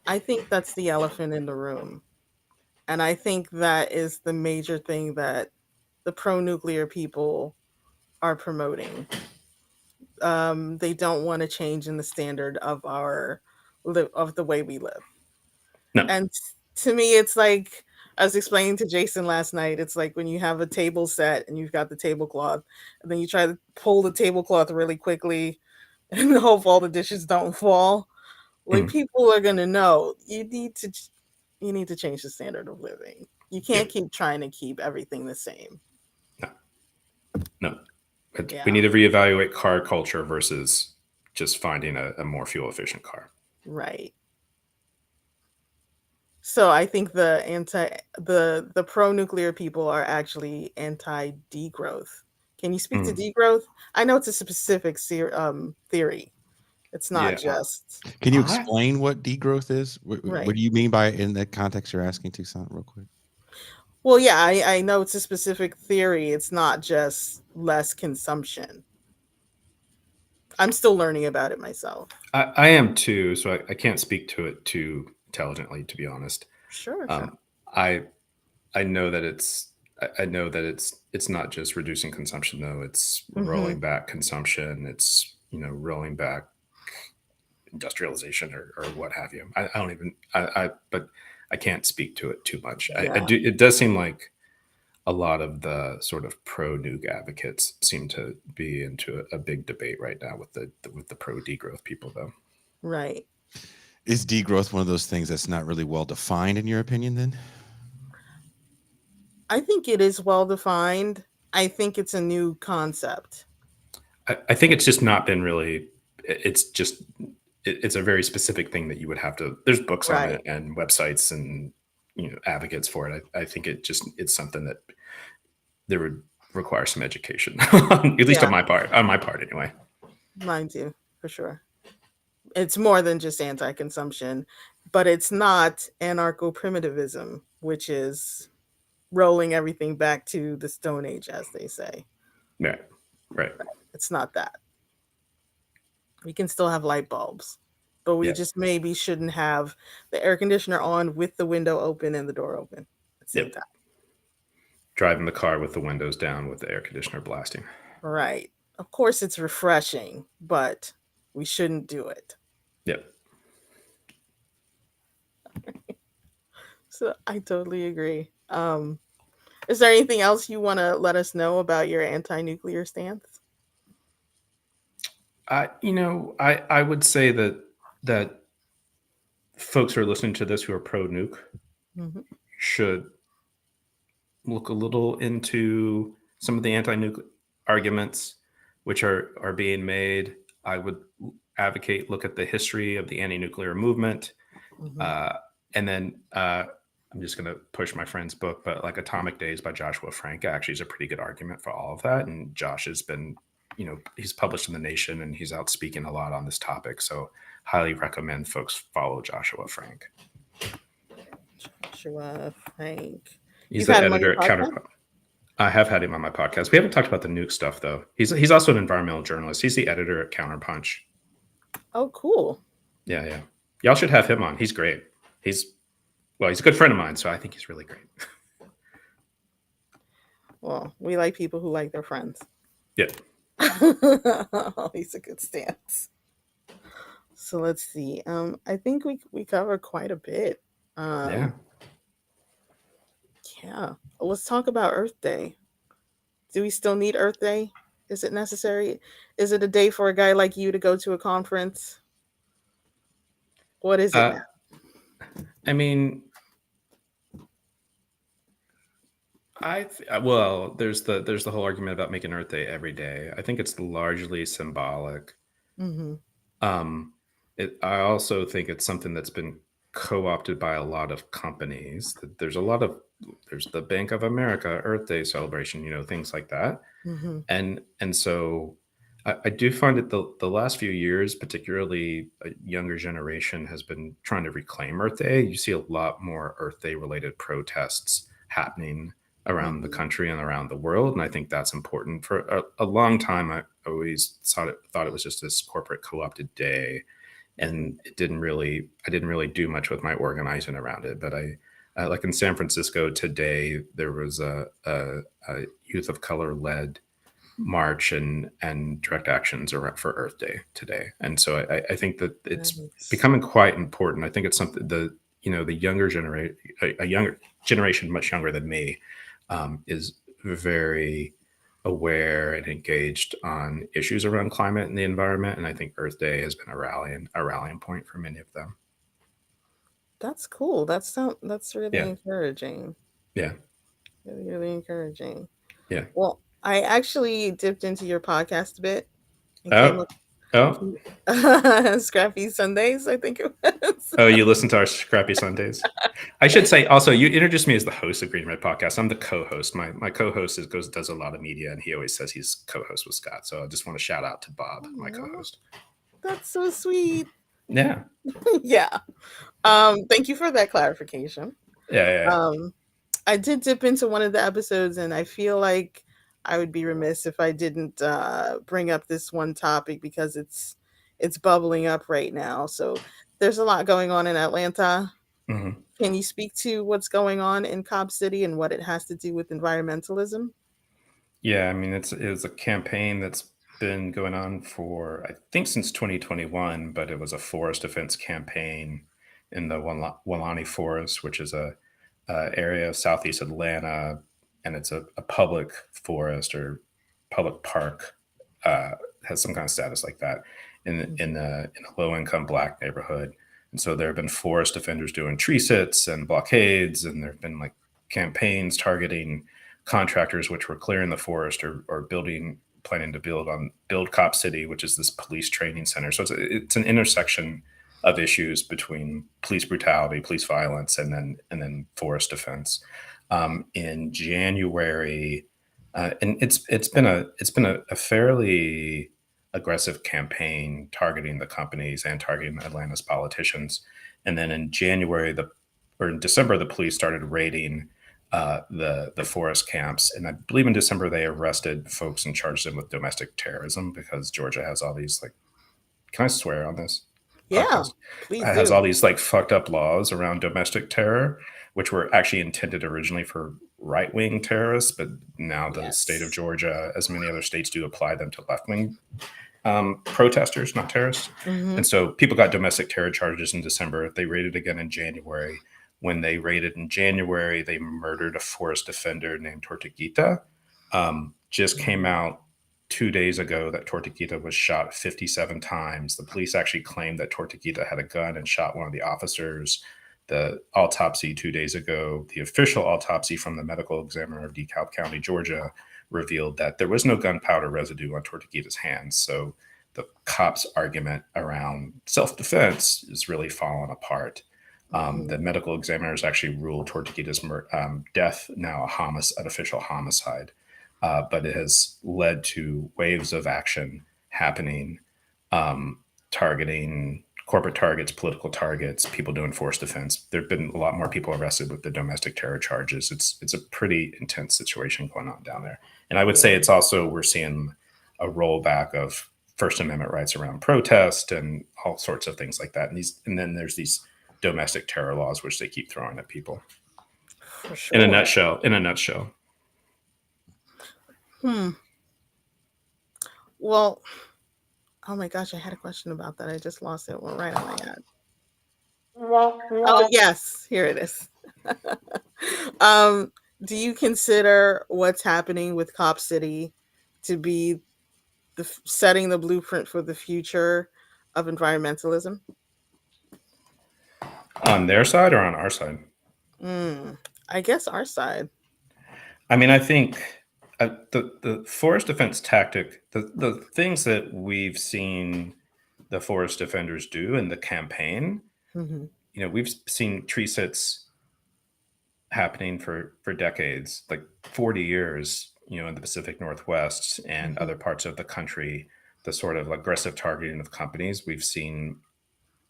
I think that's the elephant in the room. And I think that is the major thing that the pro nuclear people are promoting. They don't want to change in the standard of of the way we live. No. And to me, it's like I was explaining to Jason last night. It's like when you have a table set and you've got the tablecloth, and then you try to pull the tablecloth really quickly and hope all the dishes don't fall. Like Mhm. people are gonna know you need to change the standard of living. You Yeah. can't keep trying to keep everything the same. No. No. But we Yeah, need to reevaluate car culture versus just finding a more fuel efficient car. right. So I think the pro nuclear people are actually anti degrowth. Can you speak to Mhm. degrowth? I know it's a specific theory. It's not Yeah. just Can you I explain what degrowth is? What right. do you mean by in the context you're asking, Toussaint, real quick? Well, yeah, I know it's a specific theory. It's not just less consumption. I'm still learning about it myself. I am too, so I can't speak to it too intelligently, to be honest. Sure, sure. Um, I I know that I know that it's not just reducing consumption, though. It's Hmm. rolling back consumption. It's rolling back industrialization, or what have you. I don't even but I can't speak to it too much. I Yeah, do. It does seem like a lot of the sort of pro nuke advocates seem to be into a big debate right now with the pro degrowth people, though. right. Is degrowth one of those things that's not really well defined in your opinion then? I think it is well defined. I think it's a new concept. I think it's just not been really. It's just it's a very specific thing that you would have to. There's books on it Right. and websites and advocates for it. I think it's something that there would require some education, at least Yeah, on my part anyway. mine too, for sure. It's more than just anti consumption, but it's not anarcho primitivism, which is rolling everything back to the Stone Age, as they say. Right, right, It's not that. We can still have light bulbs, but we yeah, just maybe shouldn't have the air conditioner on with the window open and the door open at the same yep. time. Driving the car with the windows down with the air conditioner blasting. Right. Of course, it's refreshing, but we shouldn't do it. Yep. So I totally agree. Is there anything else you want to let us know about your anti-nuclear stance? I would say that folks who are listening to this who are pro nuke Hmm. should look a little into some of the anti-nuke arguments which are being made. I would advocate look at the history of the anti-nuclear movement, Hmm. uh, and then I'm just going to push my friend's book, but like Atomic Days by Joshua Frank actually is a pretty good argument for all of that. And Josh has been, he's published in The Nation and he's out speaking a lot on this topic. So highly recommend folks follow Joshua Frank. Joshua Frank. He's You've the had him on your editor at podcast? Counterpunch. I have had him on my podcast. We haven't talked about the nuke stuff though. He's also an environmental journalist. He's the editor at Counterpunch. Oh, cool. Yeah. Y'all should have him on. He's great. He's a good friend of mine, so I think he's really great. Well, we like people who like their friends. Yeah. He's a good stance. So let's see. I think we covered quite a bit. Yeah. Yeah. Let's talk about Earth Day. Do we still need Earth Day? Is it necessary? Is it a day for a guy like you to go to a conference? What is it now? I mean, there's the whole argument about making Earth Day every day. I think it's largely symbolic. Mm-hmm. I also think it's something that's been co-opted by a lot of companies. There's the Bank of America Earth Day celebration, things like that. Mm-hmm. And so I do find that the last few years, particularly a younger generation, has been trying to reclaim Earth Day. You see a lot more Earth Day related protests happening around the country and around the world, and I think that's important. For a long time, I always thought it was just this corporate co-opted day, and I didn't really do much with my organizing around it. But I like in San Francisco today, there was a youth of color led march and direct actions for Earth Day today, and so I think that it's becoming quite important. I think it's something the younger generation, a younger generation, much younger than me, is very aware and engaged on issues around climate and the environment, and I think Earth Day has been a rallying point for many of them. That's cool. That's really encouraging. Yeah. Really, really encouraging. Yeah. Well, I actually dipped into your podcast a bit. Scrappy Sundays, I think it was. Oh, you listen to our Scrappy Sundays? I should say also, you introduced me as the host of Green Red Podcast. I'm the co-host. My co-host does a lot of media, and he always says he's co-host with Scott. So I just want to shout out to Bob, my co-host. That's so sweet. Yeah. Yeah. Thank you for that clarification. Yeah. I did dip into one of the episodes, and I feel like I would be remiss if I didn't bring up this one topic because it's bubbling up right now. So there's a lot going on in Atlanta. Mm-hmm. Can you speak to what's going on in Cobb City and what it has to do with environmentalism? Yeah, I mean, it's a campaign that's been going on for, I think, since 2021, but it was a forest defense campaign in the Walani Forest, which is a area of southeast Atlanta, and it's a public forest or public park, has some kind of status like that in a low income Black neighborhood. And so there have been forest defenders doing tree sits and blockades, and there have been like campaigns targeting contractors which were clearing the forest or planning to build Cop City, which is this police training center. So it's an intersection of issues between police brutality, police violence, and then forest defense. In January, and it's been a fairly aggressive campaign targeting the companies and targeting Atlanta's politicians. And then in December, the police started raiding the forest camps, and I believe in December they arrested folks and charged them with domestic terrorism because Georgia has all these can I swear on this? Yeah, please it has do. all these fucked up laws around domestic terror, which were actually intended originally for right-wing terrorists, but now the state of Georgia, as many other states do, apply them to left-wing protesters, not terrorists. Mm-hmm. And so people got domestic terror charges in December. They raided again in January. When they raided in January, they murdered a forest defender named Tortuguita. Just came out 2 days ago that Tortuguita was shot 57 times. The police actually claimed that Tortuguita had a gun and shot one of the officers. The autopsy 2 days ago, the official autopsy from the medical examiner of DeKalb County, Georgia, revealed that there was no gunpowder residue on Tortuguita's hands. So the cops' argument around self-defense is really falling apart. The medical examiners actually ruled Tortuguita's death now an official homicide, but it has led to waves of action happening, targeting corporate targets, political targets, people doing force defense. There have been a lot more people arrested with the domestic terror charges. It's a pretty intense situation going on down there. And I would say it's also, we're seeing a rollback of First Amendment rights around protest and all sorts of things like that. And then there's these domestic terror laws, which they keep throwing at people. For sure. In a nutshell. Well, oh my gosh, I had a question about that. I just lost it. It went right on my head. Oh yes, here it is. Do you consider what's happening with Cop City to be setting the blueprint for the future of environmentalism? On their side or on our side? I guess our side. I mean, I think the forest defense tactic, the things that we've seen the forest defenders do in the campaign, we've seen tree sits happening for decades, like 40 years, in the Pacific Northwest and other parts of the country. The sort of aggressive targeting of companies, we've seen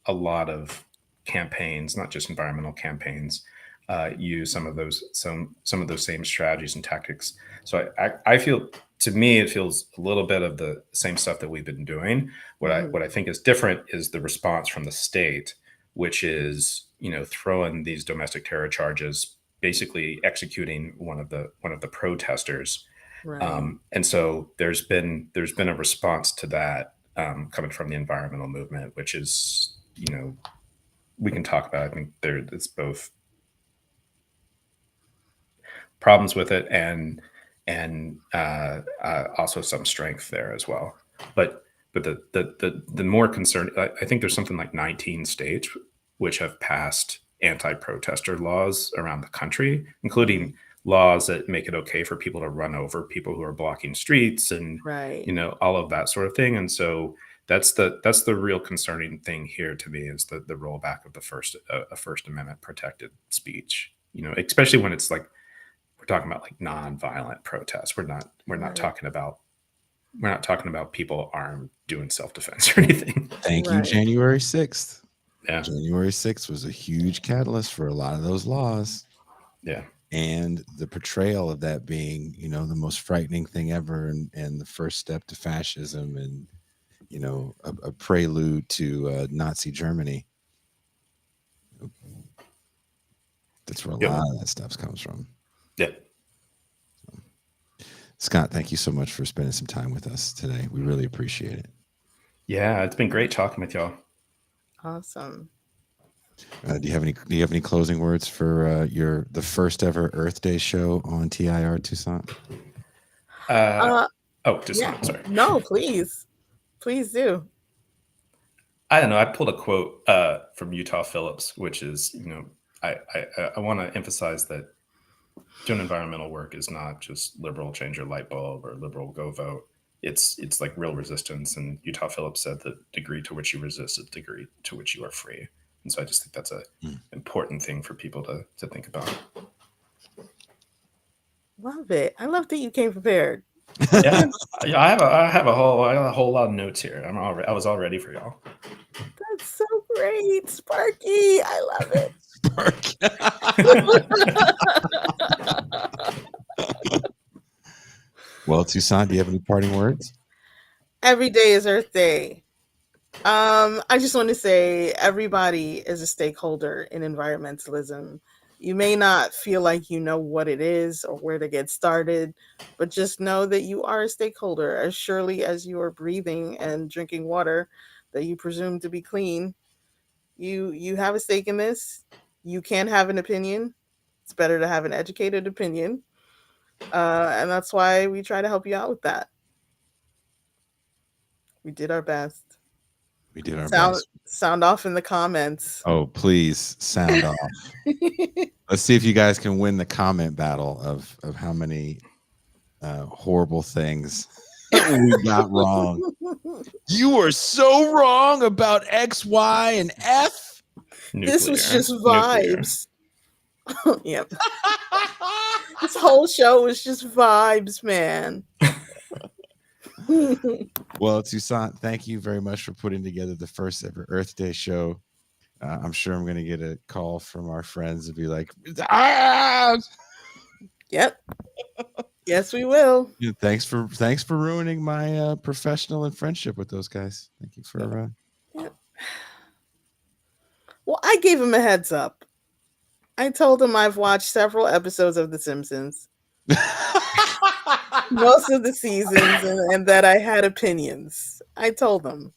a lot of campaigns, not just environmental campaigns, use some of those same strategies and tactics. So I feel, to me, it feels a little bit of the same stuff that we've been doing. What I think is different is the response from the state, which is throwing these domestic terror charges, basically executing one of the protesters. Right. And so there's been a response to that coming from the environmental movement, which is we can talk about. I think it's both problems with it and also some strength there as well. But the more concerned, I think there's something like 19 states which have passed anti-protester laws around the country, including laws that make it okay for people to run over people who are blocking streets and all of that sort of thing. And so that's the real concerning thing here to me, is the rollback of the First Amendment protected speech. Especially when it's like we're talking about like nonviolent protests. We're not talking about people armed doing self-defense or anything. Thank you, January 6th. Yeah. January 6th was a huge catalyst for a lot of those laws. Yeah. And the portrayal of that being, the most frightening thing ever, and the first step to fascism, and a prelude to Nazi Germany. That's where a lot of that stuff comes from. Yeah. Scott, thank you so much for spending some time with us today. We really appreciate it. Yeah, it's been great talking with y'all. Awesome. Do you have any closing words for the first ever Earth Day show on TIR Tucson? Tucson. Sorry. No, please do. I don't know. I pulled a quote from Utah Phillips, which is, I want to emphasize that doing environmental work is not just liberal change your light bulb or liberal go vote. It's like real resistance. And Utah Phillips said the degree to which you resist is the degree to which you are free. And so I just think that's a important thing for people to think about. Love it. I love that you came prepared. Yeah, I have a whole lot of notes here. I was all ready for y'all. That's so great, Sparky. I love it. Sparky. Well, Tucson, do you have any parting words? Every day is Earth Day. I just want to say everybody is a stakeholder in environmentalism. You may not feel like you know what it is or where to get started, but just know that you are a stakeholder as surely as you are breathing and drinking water that you presume to be clean. You have a stake in this. You can have an opinion. It's better to have an educated opinion. And that's why we try to help you out with that. We did our best. We did our best. Sound off in the comments. Oh, please sound off. Let's see if you guys can win the comment battle of how many horrible things we got wrong. You were so wrong about X, Y, and F. This was just vibes. Yep. This whole show was just vibes, man. Well, Toussaint, thank you very much for putting together the first ever Earth Day show. I'm sure I'm going to get a call from our friends and be like, "Ah!" Yep. Yes, we will. Yeah, thanks for ruining my professional and friendship with those guys. Thank you for. Well, I gave him a heads up. I told him I've watched several episodes of The Simpsons, most of the seasons, and that I had opinions. I told him.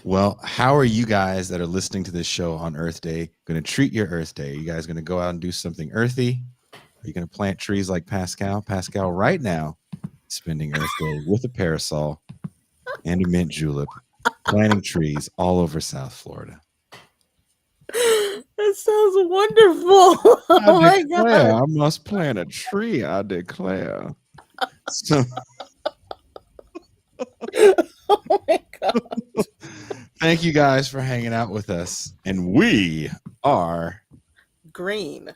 Well, how are you guys that are listening to this show on Earth Day going to treat your Earth Day? Are you guys going to go out and do something earthy? Are you going to plant trees like Pascal? Pascal right now spending Earth Day with a parasol and a mint julep, planting trees all over South Florida. That sounds wonderful. Oh my God. I must plant a tree, I declare. So, Oh my God. thank you guys for hanging out with us. And we are Green.